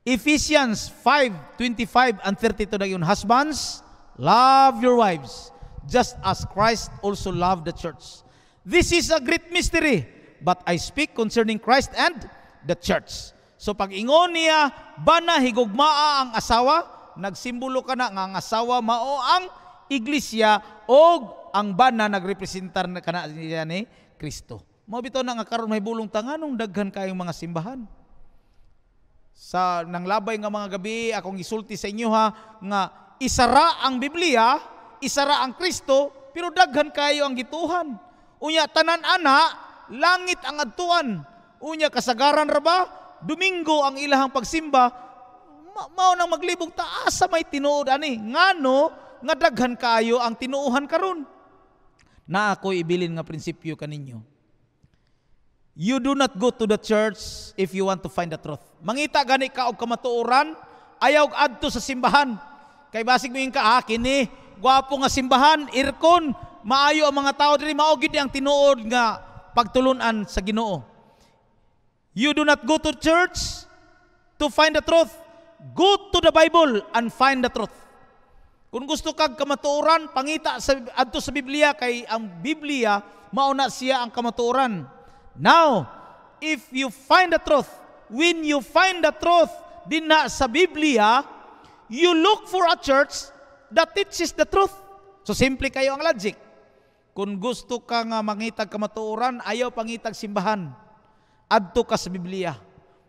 Ephesians 5:25 and 32 na yun. Husbands, love your wives, just as Christ also loved the church. This is a great mystery, but I speak concerning Christ and the church. So pag ingon niya, bana higugmaa ang asawa, nagsimbolo ka na nga ang asawa mao ang iglesia o ang bana nagrepresentar na kana niya ni Kristo. Mao bitaw na nga karon may bulong tanganong daghan kayong mga simbahan. Sa nanglabay nga mga gabi, akong gisulti sa inyo ha, nga isara ang Biblia, isara ang Kristo, pero daghan kayo ang gituhan. Unya, tanan ana, langit ang adtuan. Unya, kasagaran ra ba? Domingo ang ilahang pagsimba, mao nang maglibog taas sa may tinuod ani. Ngano, nga daghan kayo ang tinuuhan karon. Na ako ibilin nga prinsipyo kaninyo. You do not go to the church if you want to find the truth. Mangita gani ka og kamatuoran, ayaw adto sa simbahan. Kay basig mo yung kini, gwapo nga simbahan, irkon, maayo ang mga tao diri, mao gid ang tinuod nga pagtulunan sa Ginoo. You do not go to church to find the truth. Go to the Bible and find the truth. Kung gusto kag kamatuoran, pangita sa adto sa Biblia, kay ang Biblia mao na siya ang kamatuoran. Now, if you find the truth, when you find the truth din na sa Biblia, you look for a church that teaches the truth. So simple kayo ang logic. Kung gusto ka nga mangitag kamatuoran, ayaw pangitag simbahan. Adto ka sa Biblia.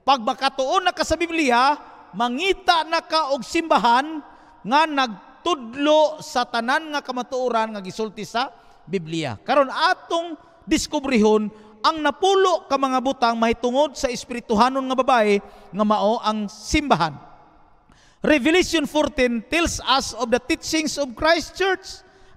Pag makatuon na ka sa Biblia, mangita na ka og simbahan nga nagtudlo sa tanan nga kamatuoran nga gisulti sa Biblia. Karon atong diskubrihon ang napulo ka mga butang mahitungod sa espirituhanon nga babae nga mao ang simbahan. Revelation 14 tells us of the teachings of Christ's church,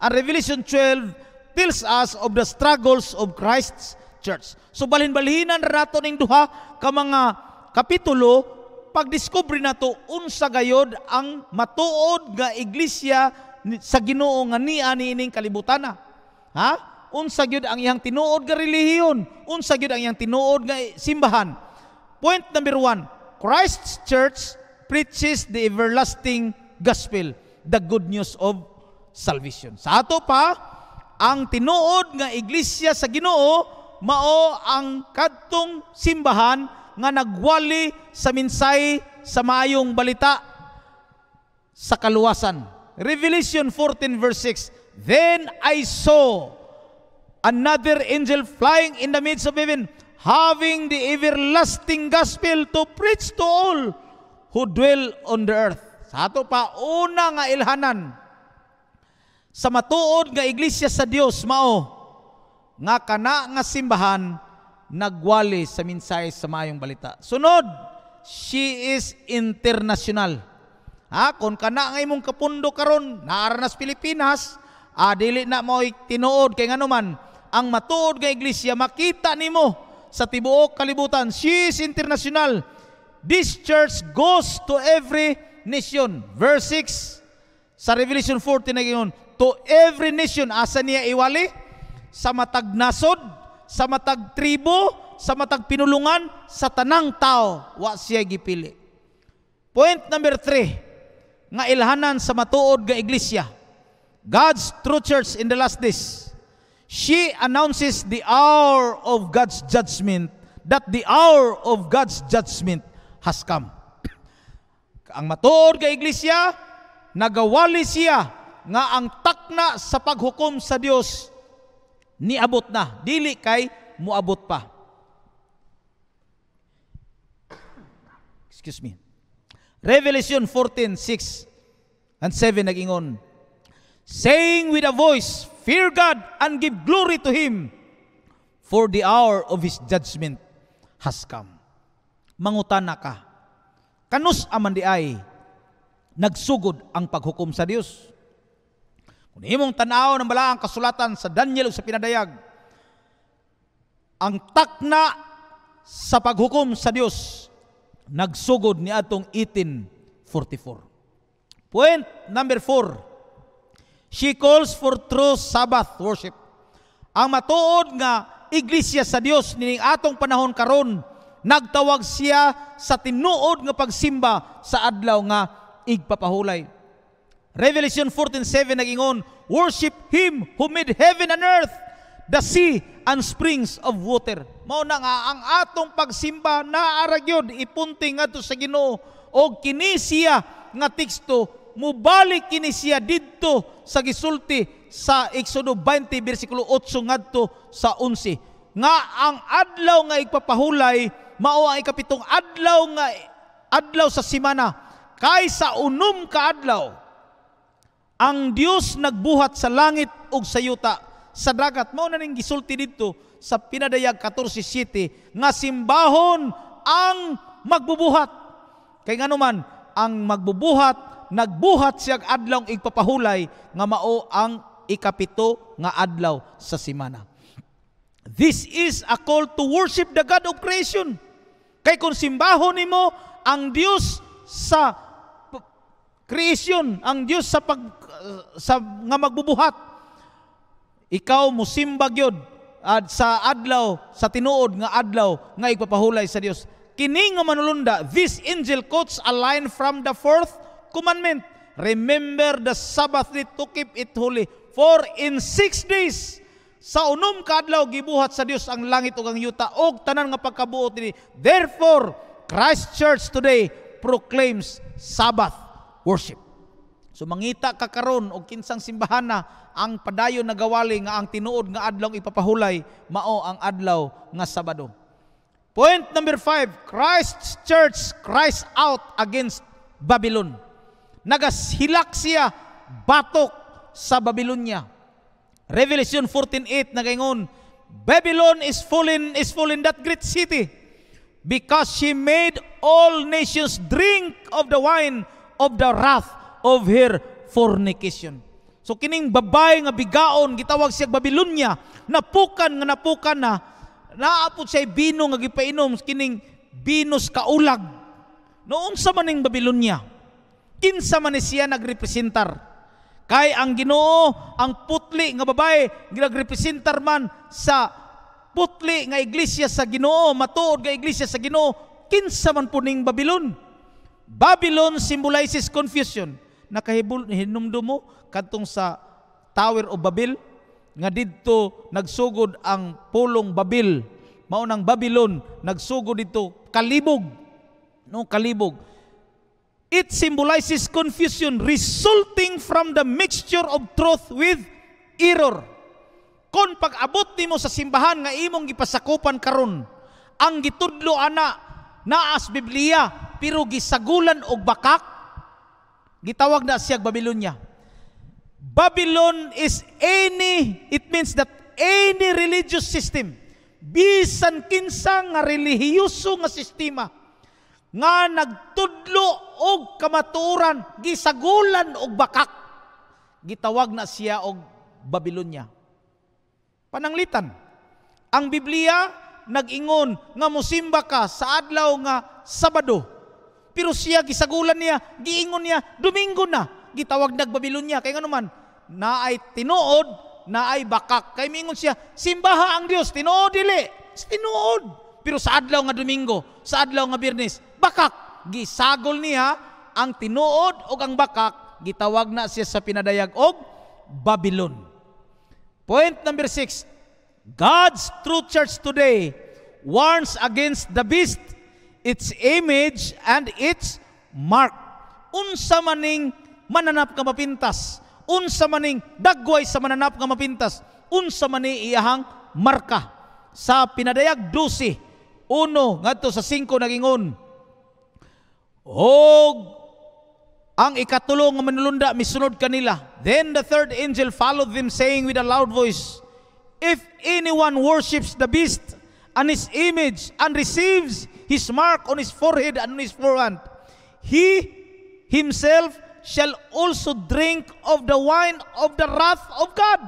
and Revelation 12 tells us of the struggles of Christ's church. So balhin-balhinan ra nato ning duha ka mga kapitulo pagdiskubre nato unsa gayod ang matuod nga iglesia sa Ginoo nga niya niining kalibutana. Ha? Unsa gyud ang iyang tinuod nga relihiyon, unsa gyud ang iyang tinuod nga simbahan. Point number 1, Christ's church preaches the everlasting gospel, the good news of salvation. Sa ato pa, ang tinuod nga iglesia sa Ginoo mao ang kadtong simbahan nga nagwali sa minsay sa maayong balita sa kaluwasan. Revelation 14 verse 6, Then I saw another angel flying in the midst of heaven, having the everlasting gospel to preach to all who dwell on the earth. Sa ato pa, una nga ilhanan sa matuod nga iglesia sa Dios mao nga kana nga simbahan nagwali sa minsay sa maayong balita. Sunod, she is international. Kung kana nga imong kapundo karon naara nas Pilipinas, dili na mo tinuod kay nganuman ang matuod nga iglesia makita nimo sa tibuok kalibutan. She is international. This church goes to every nation. Verse 6 sa Revelation 14 na ginon, to every nation. Asa niya iwali? Sa matag nasod, sa matag tribo, sa matag pinulungan, sa tanang tao wa siya gipili. Point number 3 nga ilhanan sa matuod nga iglesia, God's true church in the last days. She announces the hour of God's judgment, that the hour of God's judgment has come. Ang matuod nga iglesia, nagawali siya nga ang takna sa paghukom sa Dios niabot na, dili kay muabot pa. Excuse me. Revelation 14:6 and 7 nagingon, saying with a voice, Fear God and give glory to Him, for the hour of His judgment has come. Mangutana ka, kanus aman di ay nagsugod ang paghukom sa Dios? Kung imong tanaw ng balaang kasulatan sa Daniel o sa pinadayag, ang takna sa paghukom sa Dios nagsugod ni atong 1844. Point number 4, she calls for true Sabbath worship. Ang matuod nga iglesia sa Dios nining atong panahon karon nagtawag siya sa tinuod nga pagsimba sa adlaw nga igpapahulay. Revelation 14:7 nagingon, worship Him who made heaven and earth, the sea and springs of water. Mao na nga ang atong pagsimba naara gyud ipunting ngadto sa Ginoo, og kini siya nga teksto mubalik kini siya didto sa gisulti sa Exodo 20 bersikulo 8 ngadto sa 11 nga ang adlaw nga igpapahulay mao ang ikapitong adlaw sa semana. Kay sa unom ka adlaw ang Dios nagbuhat sa langit ug sa yuta sa dagat. Mao na ning gisulti didto sa Pinadayag 14:7 nga simbahon ang magbubuhat. Kay nganuman ang magbubuhat nagbuhat siya adlaw igpapahulay nga mao ang ikapito nga adlaw sa semana. This is a call to worship the God of creation. Kay kung simbahon nimo ang Dios sa creation, ang Dios sa nga magbubuhat, ikaw musimba gyud sa adlaw sa tinuod nga adlaw nga igpapahulay sa Dios. Kini nga manulunda, this angel quotes a line from the fourth commandment. Remember the Sabbath day to keep it holy. For in 6 days sa unom ka adlaw gibuhat sa Dios ang langit ug ang yuta og tanan nga pagkabuot dinhi. Therefore, Christ Church today proclaims Sabbath worship. So mangita ka karon og kinsang simbahana ang padayon na gawali nga ang tinuod nga adlaw ipapahulay mao ang adlaw nga Sabado. Point number 5, Christ's Church cries out against Babylon. Nagashilak siya batok sa Babylonia. Revelation 14:8 nagaingon, Babylon is fallen that great city, because she made all nations drink of the wine of the wrath of her fornication. So kining babay nga bigaon gitawag siya Babylonia, napukan na naapod siya bino nga gipainom kining binos kaulag. Noon sa maning Babylonia, kinsa man siya nagrepresentar. Kay ang Ginoo, ang putli nga babae ginagrepresentar man sa putli nga iglesia sa Ginoo, matuod nga iglesia sa Ginoo, kinsa man po ning Babylon. Babylon symbolizes confusion. Nakahinumdum mo kadtong sa Tower of Babel nga didto nagsugod ang pulong Babel. Mao nang Babylon nagsugod dito kalibog. No, kalibog. It symbolizes confusion resulting from the mixture of truth with error. Kung pag-abot nimo sa simbahan nga imong gipasakupan karon, ang gitudlo ana naas Biblia pero gisagulan og bakak, gitawag na siya Babylonia. Babylon it means that any religious system, bisan kinsa nga relihiyoso nga sistema nga nagtudlo og kamatuoran, gisagulan og bakak, gitawag na siya og Babylonia. Pananglitan, ang Biblia nag-ingon nga mosimba ka sa adlaw nga Sabado, pero siya gisagulan niya, giingon niya Domingo na, gitawag nag Babylonia. Kay nganuman naay tinuod, naay bakak. Kay mingon siya simbaha ang Dios, tinuod dili, tinuod, pero sa adlaw nga Domingo, sa adlaw nga Biyernes, bakak. Gisagol niya ang tinuod og ang bakak, gitawag na siya sa Pinadayag og Babylon. Point number 6, God's true church today warns against the beast, its image, and its mark. Unsa maning mananap nga mapintas, unsa maning dagway sa mananap nga mapintas, unsa man ni iyahang marka. Sa Pinadayag 12:1 ngadto sa 5 nagingon, og ang ikatulo nga manulunda misunod kanila. Then the third angel followed them, saying with a loud voice, if anyone worships the beast and his image and receives his mark on his forehead and on his forehand, he himself shall also drink of the wine of the wrath of God,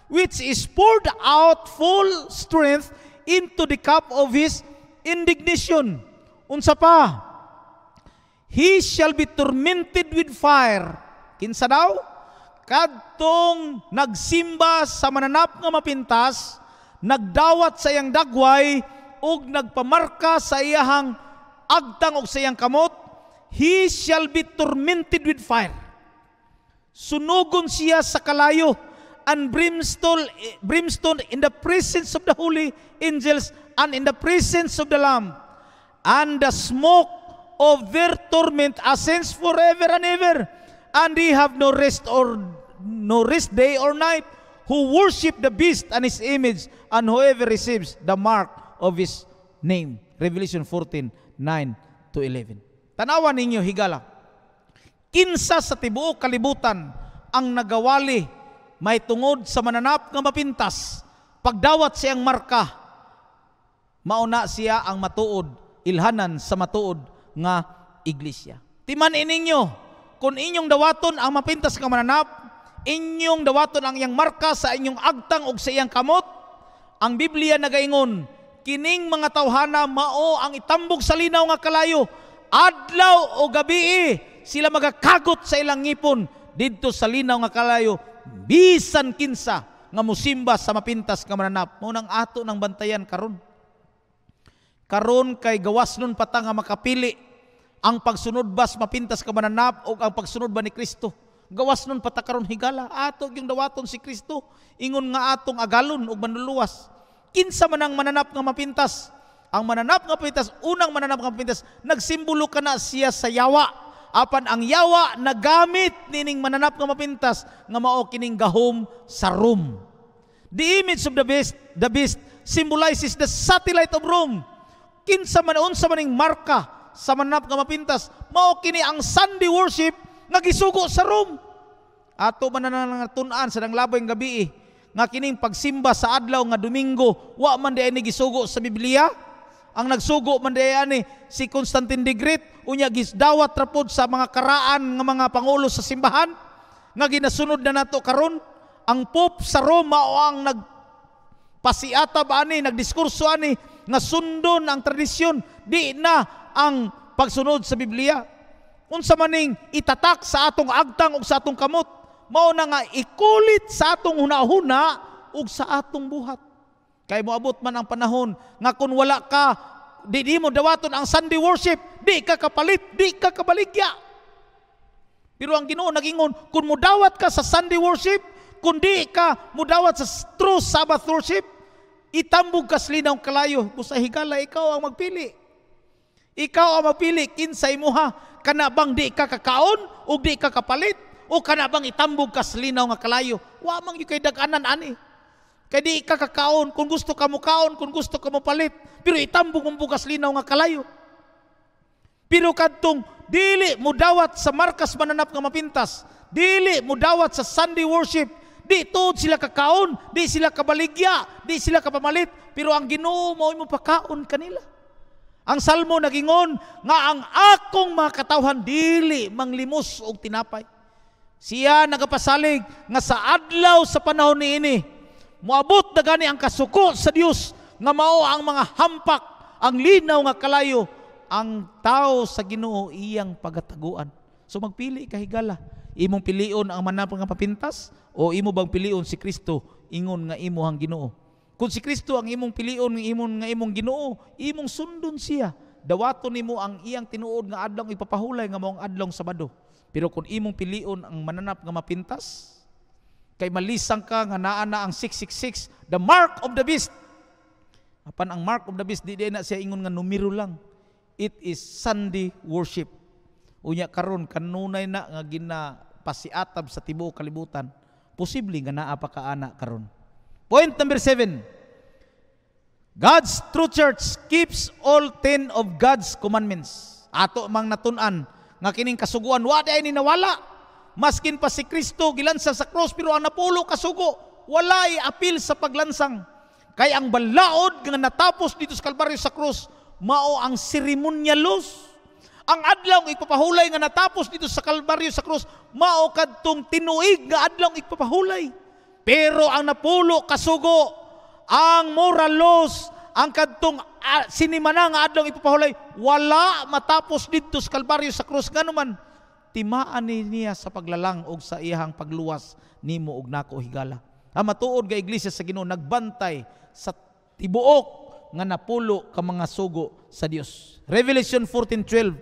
which is poured out full strength into the cup of his indignation. Unsa pa? He shall be tormented with fire. Kinsa daw? Kadtong nagsimba sa mananap nga mapintas, nagdawat sa iyang dagway ug nagpamarka sa iyahang agtang ug sa iyang kamot, he shall be tormented with fire. Sunugon siya sa kalayo, and brimstone in the presence of the holy angels and in the presence of the Lamb. And the smoke of their torment ascends forever and ever. And they have no rest day or night, who worship the beast and his image, and whoever receives the mark of his name. Revelation 14:9-11. Tanawan ninyo higala. Kinsa sa tibuok kalibutan ang nagawali may tungod sa mananap nga mapintas, pagdawat siyang marka, mauna siya ang matuod, ilhanan sa matuod nga iglesia. Timan ininyo, kung inyong dawaton ang mapintas nga mananap, inyong dawaton ang iyang marka sa inyong agtang ug sa iyang kamot, ang Biblia nagaingon, kining mga tawhana mao ang itambog sa linaw nga kalayo, adlaw o gabi sila magakagot sa ilang ngipon didto sa linaw nga kalayo, bisan kinsa nga musimba sa mapintas nga mananap. Mao nang ato ng bantayan karon. Karon kay gawas nun pata nga makapili ang pagsunod ba sa mapintas nga mananap o ang pagsunod ba ni Kristo. Gawas nun pata karon higala, ato yung dawaton si Kristo, ingon nga atong agalon ug manluluwas. Kinsa man ang mananap nga mapintas? Ang mananap nga mapintas, unang mananap nga mapintas, nagsimbolo ka na siya sa yawa. Apan ang yawa nagamit nining mananap nga mapintas nga mao kining gahom sa Rome. The image of the beast symbolizes the satellite of Rome. Kinsa man unsa maning marka sa mananap nga mapintas, mao kini ang Sunday worship nga gisugo sa Rome. Ato man na tun-an sa nanglabay nga gabi nga kining pagsimba sa adlaw nga Domingo, wa man di ani gisugo sa Biblia. Ang nagsugo man ani si Constantine the Great, unya gisdawat rapod sa mga karaan nga mga pangulo sa simbahan nga ginasunod na nato karon. Ang Pope sa Roma o ang nagpasiatab ani, nagdiskurso ani nga sundon ang tradisyon, di na ang pagsunod sa Biblia. Unsa maning itatak sa atong agtang ug sa atong kamot, mao na nga ikulit sa atong hunahuna ug sa atong buhat. Kay moabot man ang panahon nga kung wala ka, di mo dawaton ang Sunday worship, di ka kapalit, di ka kabaligya. Pero ang Ginoo nagingon, kung mudawat ka sa Sunday worship, kung di ka mudawat sa true Sabbath worship, itambog ka sa linaw kalayo. Busa higala, ikaw ang magpili. Ikaw ang magpili, kinsay mo ha, kana bang di ka kakaon, o di ka kapalit, o kana bang itambog ka sa linaw nga kalayo. Wa mang yung kay daganan ani. Kaya di ka kakaon, kung gusto ka mo kaon, kung gusto ka mo palit, pero itambog mong bukas linaw nga kalayo. Pero kadtong dili mo dawat sa markas mananap nga mapintas, dili mo dawat sa Sunday worship, di tuod sila kakaon, di sila kabaligya, di sila kapamalit, pero ang Ginoo mao mo pakaon kanila. Ang Salmo nagingon nga ang akong mga katawhan dili manglimos og tinapay. Siya nagapasalig nga sa adlaw sa panahon niini, moabot na gani ang kasuko sa Dios nga mao ang mga hampak, ang linaw nga kalayo, ang tao sa Ginoo iyang pagataguan. So magpili ka higala, imong pilion ang mananap nga mapintas o imo bang pilion si Kristo ingon nga imo ang Ginoo? Kung si Kristo ang imong pilion nga imong Ginoo, imong sundon siya. Dawaton nimo ang iyang tinuod nga adlaw ipapahulay nga maong adlaw Sabado. Pero kung imong pilion ang mananap nga mapintas, kay malisang ka nga naa na ang 666, the mark of the beast. Apan ang mark of the beast, di na siya ingon nga numero lang. It is Sunday worship. Unya karon kanunay na nga ginapasiatab sa tibuok kalibutan. Posible nga naa pa kaana karon. Point number 7. God's true church keeps all 10 of God's commandments. Ato mang natun-an nga kining kasuguan wa day ni nawala. Maskin pa si Kristo gilansang sa cross, pero ang napulo kasugo, walay apil sa paglansang. Kaya ang balaod nga natapos dito sa Kalbaryo sa cross, mao ang seremonyalos. Ang adlaw ipapahulay nga natapos dito sa Kalbaryo sa cross, mao kadtong tinuig nga adlaw ipapahulay. Pero ang napulo kasugo, ang moral laws, ang kadtong sinimana nga adlaw ipapahulay, wala matapos dito sa Kalbaryo sa cross. Ganuman, timaan niya sa paglalang og sa iyang pagluwas nimo og nako higala. Ang matuod nga iglesia sa Ginoo nagbantay sa tibuok nga napulo ka mga sugo sa Dios. Revelation 14:12.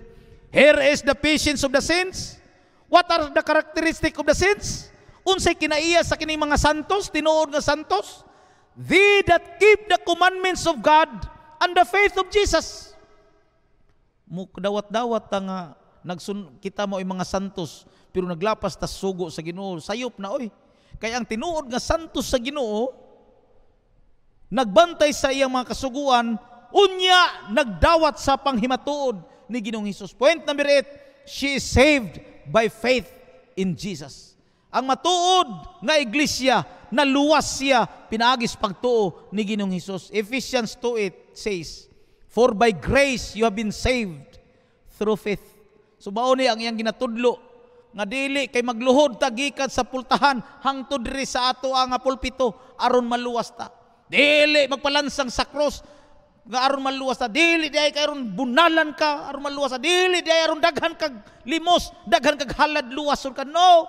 Here is the patience of the saints. What are the characteristics of the saints? Unsay kinaiya sa kining mga santos, tinuod nga santos? They that keep the commandments of God and the faith of Jesus. Mukdawat-dawat nga kita mo ay mga santos pero naglapas ta sugo sa Ginoo, sayop na oy. Kaya ang tinuod nga santos sa Ginoo nagbantay sa iyang mga kasuguan, unya nagdawat sa panghimatuod ni Ginoong Hesus. Point number 8, she is saved by faith in Jesus. Ang matuod nga iglesia, naluwas siya pinaagis pagtuo ni Ginoong Hesus. Ephesians 2:8 says, for by grace you have been saved through faith. So mauni ang iyang ginatudlo nga dili kay magluhod ta gikan sa pultahan hangtod diri sa ato nga pulpito aron maluwas ta. Dili magpalansang sa cross nga aron maluwas ta. Dili di ay aron bunalan ka aron maluwas ta. Dili di ay aron daghan kag limos, daghan kag halad luwason ka. No.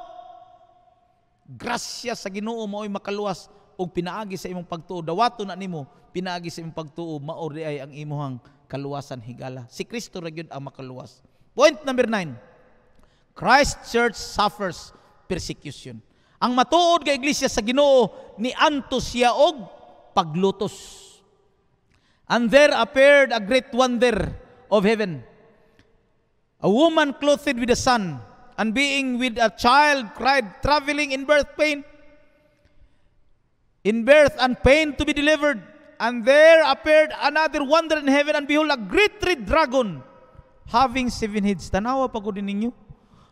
Grasya sa Ginoo mao'y makaluwas og pinaagi sa imong pagtuo. Dawato na nimo pinaagi sa imong pagtuo, mao di ay ang imuhang kaluwasan higala. Si Kristo ra gyud ang makaluwas. Point number 9. Christ Church suffers persecution. Ang matuod nga iglesia sa Ginoo ni antos siya og paglutos. And there appeared a great wonder of heaven. A woman clothed with the sun, and being with a child cried, traveling in birth pain and pain to be delivered. And there appeared another wonder in heaven, and behold, a great red dragon, having 7 heads. Tanawa pa ko din ninyo.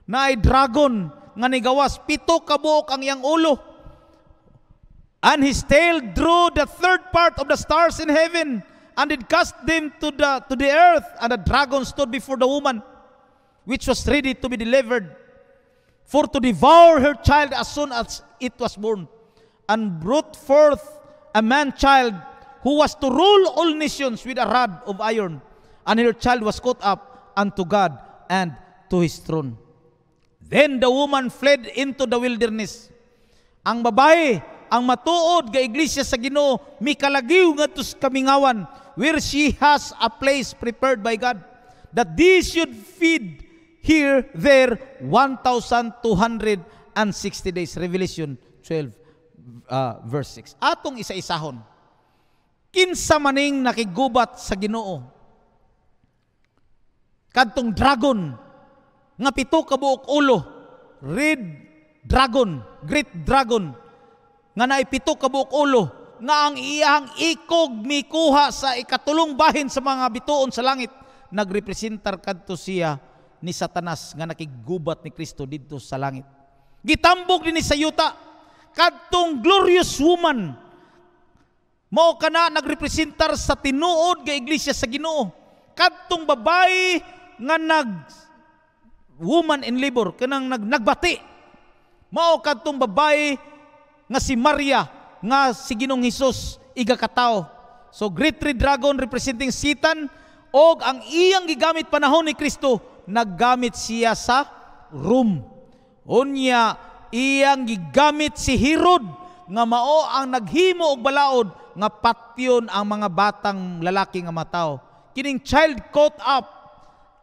Na ay dragon, nga nigawas, 7 ka buok ang iyang ulo. And his tail drew the third part of the stars in heaven, and did cast them to the earth. And the dragon stood before the woman, which was ready to be delivered, for to devour her child as soon as it was born, and brought forth a man-child, who was to rule all nations with a rod of iron. And her child was caught up unto God and to his throne. Then the woman fled into the wilderness. Ang babae, ang matuod nga iglesia sa Ginoo, mikalagiw ngadto sa kamingawan, where she has a place prepared by God, that these should feed here, there, 1,260 days. Revelation 12, verse 6. Atong isa-isahon. Kinsa maning nakigubat sa Ginoo? Kadtong dragon, nga 7 ka buok ulo, red dragon, great dragon, nga naay 7 ka buok ulo, nga ang iyang ikog mikuha sa ikatulong bahin sa mga bituon sa langit, nagrepresentar kadto siya ni Satanas nga nakigubat ni Kristo didto sa langit. Gitambog din ni sa yuta kadtong glorious woman, mao kana nagrepresentar sa tinuod nga iglesia sa Ginoo. Kadtong babae nga woman in labor, kanang nagbati, mao kadtong babae nga si Maria nga si Ginoong Hesus igakatao. So great red dragon representing Satan, og ang iyang gigamit panahon ni Kristo, naggamit siya sa room. Unya iyang gigamit si Herod nga mao ang naghimo og balaod nga patyon ang mga batang lalaki nga mataw. Kining child caught up,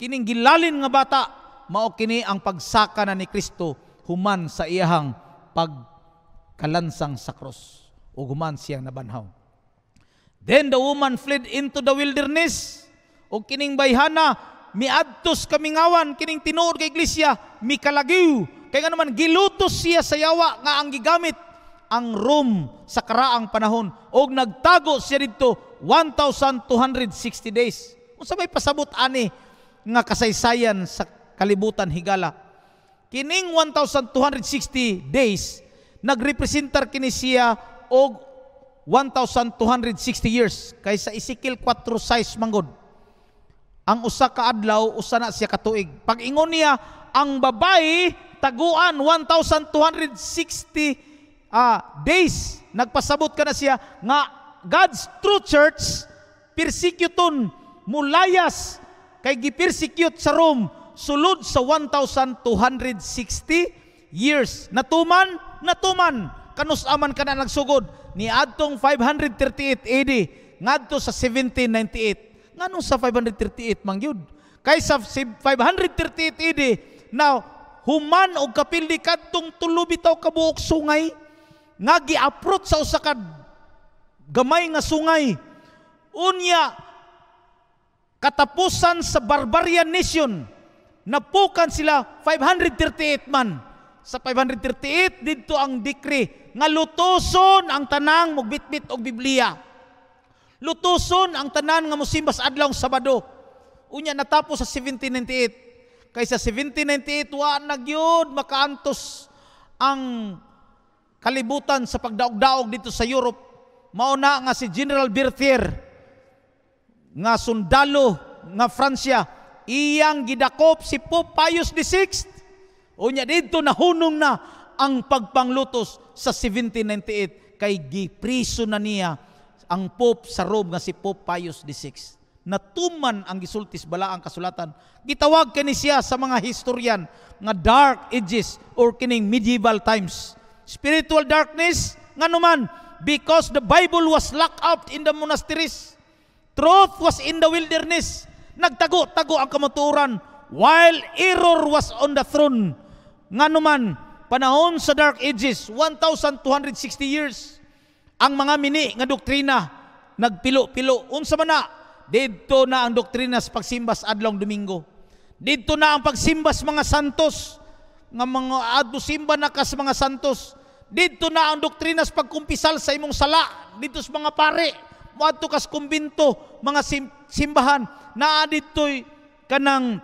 kining gilalin nga bata, mao kini ang pagsaka na ni Kristo human sa iyahang pagkalansang sa cross, o human siyang nabanhaw. Then the woman fled into the wilderness, o kining bayhana miadtos kamingawan, kining tinuod nga iglesia mikalagiw, kay nga naman gilutos siya sa yawa nga ang gigamit ang room sa karaang panahon, og nagtago siya dito 1,260 days. Unsa may pasabot ani nga kasaysayan sa kalibutan higala? Kining 1,260 days nagrepresentar kini siya og 1,260 years, kaysa Ezekiel 4:6 manggod. Ang usa ka adlaw usa na siya katuig. Pag ingon niya ang babae taguan 1,260 days, nagpasabot ka na siya nga God's true church persekuton mulayas kay gipersecute sa Rome sulod sa 1,260 years. Natuman, kanusaman ka na nagsugod ni adtong 538 AD ngadto sa 1798. Nganong sa 538 mangyud? Kay sa 538 AD, now human og kapildi kadtong 3 bitaw ka buok sungay nga gi-approach sa usa ka gamay nga sungay. Unya katapusan sa barbarian nation, napukan sila 538 man. Sa 538 didto ang decree nga lutoson ang tanang mogbitbit og Biblia. Lutoson ang tanan nga mosimba sa adlaw Sabado. Unya natapos sa 1798. Kaysa 1798 wa na gyud makaantos ang kalibutan sa pagdaog-daog dito sa Europe. Mao na nga si General Berthier nga sundalo nga Fransya, iyang gidakop si Pope Pius VI. Unya dito nahunong na ang pagpanglutos sa 1798 kay gipriso na niya ang Pope sa Rome nga si Pope Pius VI. Natuman ang gisultis bala ang kasulatan. Gitawag kani siya sa mga historian nga dark ages or kining medieval times. Spiritual darkness nganuman because the Bible was locked up in the monasteries. Truth was in the wilderness. Nagtago-tago ang kamatuoran while error was on the throne. Nganuman panahon sa dark ages 1260 years ang mga mini nga doktrina nagpilo-pilo. Unsa man na? Dito na ang doktrina sa pagsimba sa adlong Domingo. Dito na ang pagsimba sa mga santos nga mga adto simba na ka sa mga santos. Dito na ang doktrina sa pagkumpisal sa imong sala dito sa mga pare. Moadto ka sa kumbinto, mga simbahan na dito'y kanang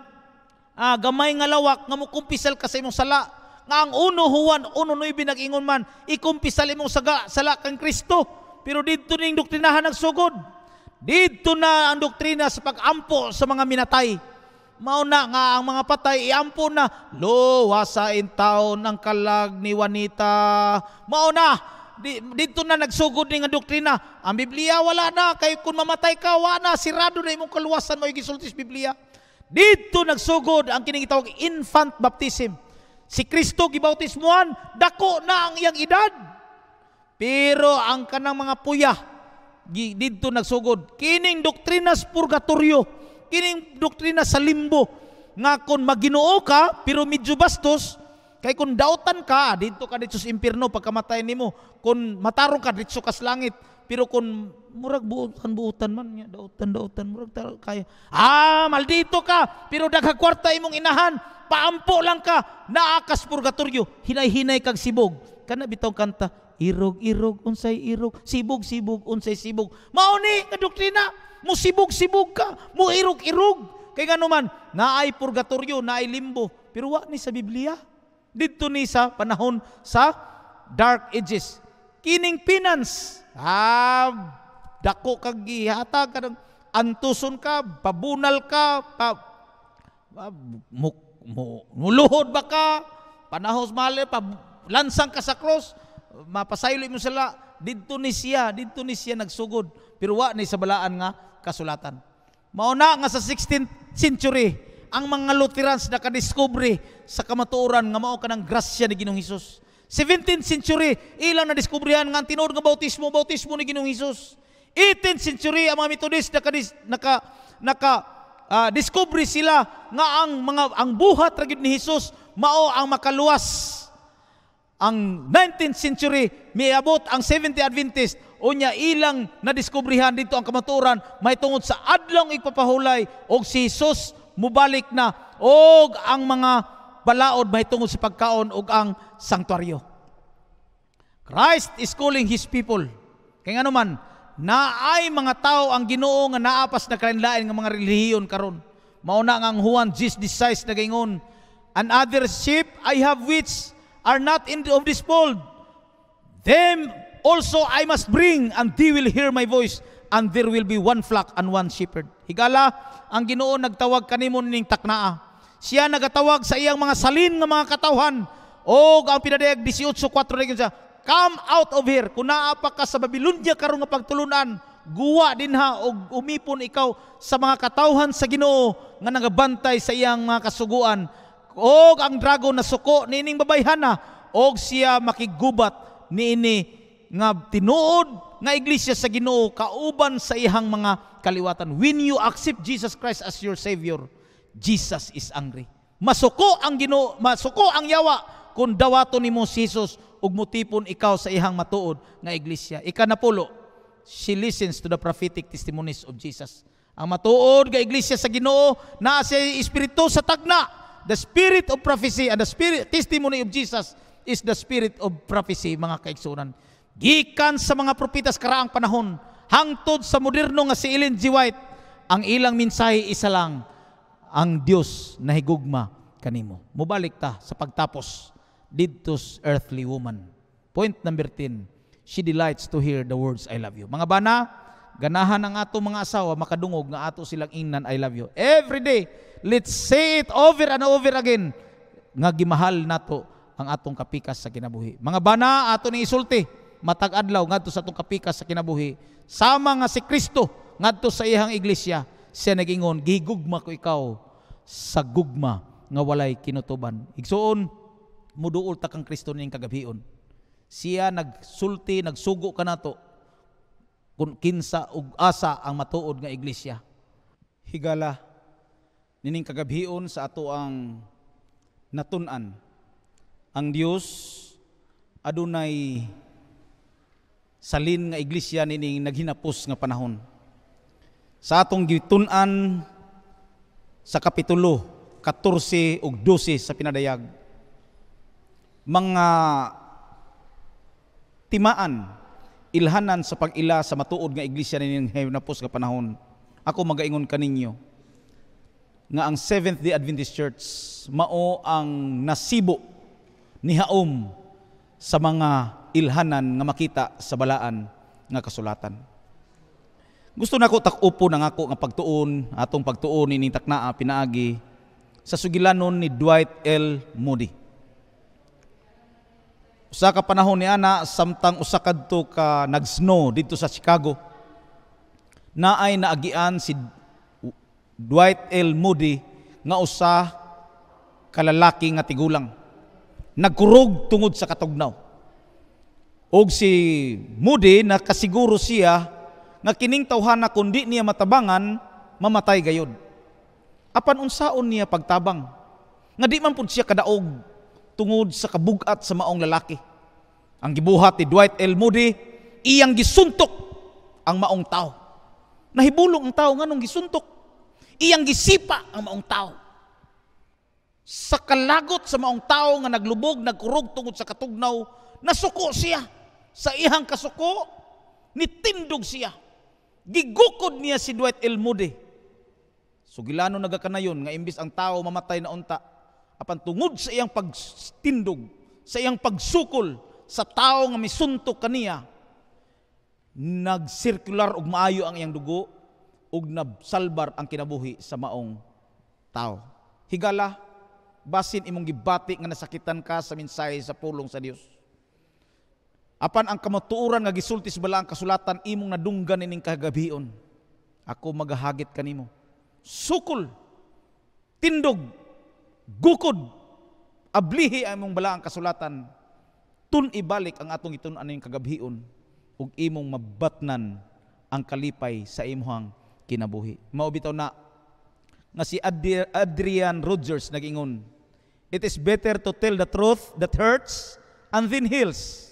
gamay nga lawak nga mukumpisal ka sa imong sala. Nga ang 1 Juan 1:9 nag-ingon man, ikumpisal imong sala kang Kristo. Pero dito ning doktrinahan nagsugod. Dito na ang doktrina sa pag-ampo sa mga minatay. Mao na nga ang mga patay iampo na, luwasain taon ang kalag ni Juanita. Mao na dito na nagsugod ni nga doktrina. Ang Biblia wala na, kay kung mamatay ka wala na, sirado na imong kaluwasan mo gisultis Biblia. Dito nagsugod ang kining gitawag infant baptism. Si Kristo gibautismuhan, dako na ang iyang edad. Pero ang kanang mga puya dito nagsugod kining doktrina sa purgatorio, kining doktrina sa limbo nga kung Maginoo ka pero medyo bastos, kay kung dautan ka dito ka dito sa impierno pagkamatay nimo, kung matarong ka dito ka sa langit, pero kung murag buutan man nya dautan murag kaya maldito ka pero daghang kwarta imong inahan, paampo lang ka, naa ka sa purgatorio, hinay-hinay kag sibog. Kana bitaw kanta, irog-irog unsay irog, sibog-sibog unsay sibog. Mao ni nga doktrina, mo sibog-sibog ka, mo irog-irog. Kay nganuman naay purgatorio, naay limbo, pero wa ni sa Biblia. Dito ni sa panahon sa dark ages. Kining finance, dako kag gihatag ka, antuson ka, pabunal ka, muluhod ba ka, panahos mali, lansang ka sa cross, mapasaylo mo sila. Dito ni siya nagsugod, pero wa ni sa balaan nga kasulatan. Mauna nga sa 16th century, ang mga Lutherans nakadiskubre sa kamatuoran nga mao kanang grasya ni Ginoong Hesus. 17th century, ilang nadiskubrihan nga ang tinuod nga bautismo ni Ginoong Hesus. 18th century, ang mga Methodist discovery sila nga ang buhat ra gyud ni Hesus mao ang makaluwas. Ang 19th century, miabot ang Seventh-day Adventist, unya ilang nadiskubrihan dito ang kamatuoran may tungod sa adlong igpapahulay og si Hesus mubalik na og ang mga balaod may tungod sa pagkaon og ang sanktuaryo. Christ is calling His people. Kaya nga naman, naay mga tao ang Ginoo nga naapas na kalinlain nga mga relihiyon karon. Mauna nga ang Juan 10:16 nagaingon, "And other sheep I have which are not of this fold. Them also I must bring, and they will hear my voice, and there will be one flock and one shepherd." Higala, ang Ginoo nagtawag kanimo ning taknaa. Siya nagatawag sa iyang mga salin nga mga katawhan. O ang pinadayag 18:4 na siya, "Come out of here. Kung naa pa ka sa Babylonia karon nga pagtulunan, guwa dinha og umipon ikaw sa mga katawhan sa Ginoo nga nagabantay sa iyang mga kasuguan. Og ang dragon na suko niining babayhana, og siya makigubat niini nga tinuod nga iglesia sa Ginoo kauban sa ihang mga kaliwatan. When you accept Jesus Christ as your Savior, Jesus is angry. Masuko ang Ginoo, masuko ang yawa kung dawaton nimo si Jesus ug mutipon ikaw sa ihang matuod nga iglesia. Ikanapulo, she listens to the prophetic testimonies of Jesus. Ang matuod nga iglesia sa Ginoo naa sa espiritu sa tagna. The spirit of prophecy and the spirit testimony of Jesus is the spirit of prophecy, mga kaigsunan. Gikan sa mga propitas karaang panahon hangtod sa moderno nga si Ellen G. White, ang ilang mensahe isa lang: ang Dios nahigugma kanimo. Mubalik ta sa pagtapos didto's earthly woman. Point number 10, she delights to hear the words I love you. Mga bana, ganahan ang ato mga asawa makadungog nga ato silang ingnan I love you. Every day, let's say it over and over again nga gimahal nato ang atong kapikas sa kinabuhi. Mga bana, ato ni isulti matag adlaw ngadto sa atong kapikas sa kinabuhi. Sama nga si Kristo ngadto sa iyang iglesia, siya nagingon, gihigugma ko ikaw sa gugma nga walay kinutuban. Igsuon, muduol ta kang Kristo ning kagabhion. Siya nagsulti, nagsugo kanato kung kinsa ug asa ang matuod nga iglesia. Higala nining kagabhion sa ato ang natun-an. Ang Dios adunay salin nga iglesia nining naghinapos nga panahon. Sa atong gitun-an sa kapitulo 14 ug 12 sa pinadayag, mga timaan, ilhanan sa pag-ila sa matuod nga iglesia nining hinapos nga panahon. Ako magaingon kaninyo nga ang Seventh-day Adventist Church mao ang nasibo ni haom sa mga ilhanan nga makita sa balaan nga kasulatan. Gusto nako tak-upo na ako nga pagtuon, atong pagtuon ining taknaa pinaagi sa sugilanon ni Dwight L. Moody. Usa ka panahon ni ana samtang usa kadto ka nag-snow dito sa Chicago, naay naagian si Dwight L. Moody nga usa ka lalaki nga tigulang. Nagkurog tungod sa katugnaw. Og si Moody nakasiguro siya nga kining tawhana kundi niya matabangan, mamatay gayud. Apan unsaon niya pagtabang? Nga di man pud siya kadaog tungod sa kabugat sa maong lalaki. Ang gibuhat ni Dwight L. Moody, iyang gisuntok ang maong tao. Nahibulong ang tao nganong gisuntok. Iyang gisipa ang maong tao. Sa kalagot sa maong tao nga naglubog, nagkurog tungod sa katugnaw, nasuko siya. Sa ihang kasuko, nitindog siya. Gigukod niya si Dwight L. Moody. Sugilano nagakanayon nga imbis ang tao mamatay na unta, apan tungod sa iyang pagtindog, sa iyang pagsukol sa tao nga misuntok kaniya, nagsirkular og maayo ang iyang dugo ug nabsalbar ang kinabuhi sa maong tao. Higala, basin imong gibati nga nasakitan ka sa mensahe sa pulong sa Dios. Apan ang kamatuoran nga gisulti sa balaang kasulatan imong nadunggan ining kagabion. Ako magahagit kanimo. Sukol, tindog, gukod, ablihi ang imong balaang kasulatan. Tun ibalik ang atong itun-an ning kagabion ug imong mabatnan ang kalipay sa imong kinabuhi. Mao bitaw na nga si Adrian Rogers nag-ingon, it is better to tell the truth that hurts and then heals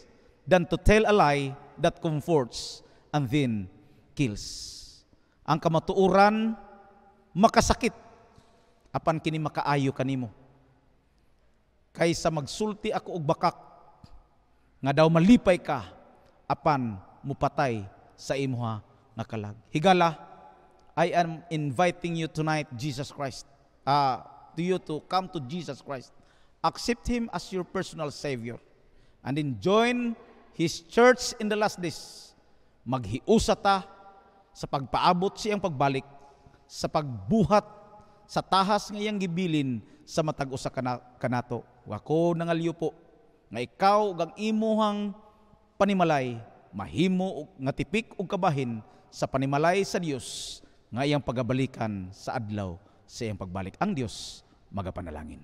than to tell a lie that comforts and then kills. Ang kamatuoran makasakit apan kini makaayo kanimo. Kaysa magsulti ako og bakak nga daw malipay ka apan mupatay sa imong nga kalag. Higala, I am inviting you tonight, Jesus Christ, to you to come to Jesus Christ. Accept Him as your personal Savior. And then join His church in the last days. Maghiusa ta sa pagpaabot siyang pagbalik, sa pagbuhat sa tahas nga iyang gibilin sa matag usa kanato. Wako nangalyo po nga ikaw ug ang imuhang panimalay mahimo nga tipik ug kabahin sa panimalay sa Dios nga iyang pagabalikan sa adlaw sa iyang pagbalik. Ang Dios magapanalangin.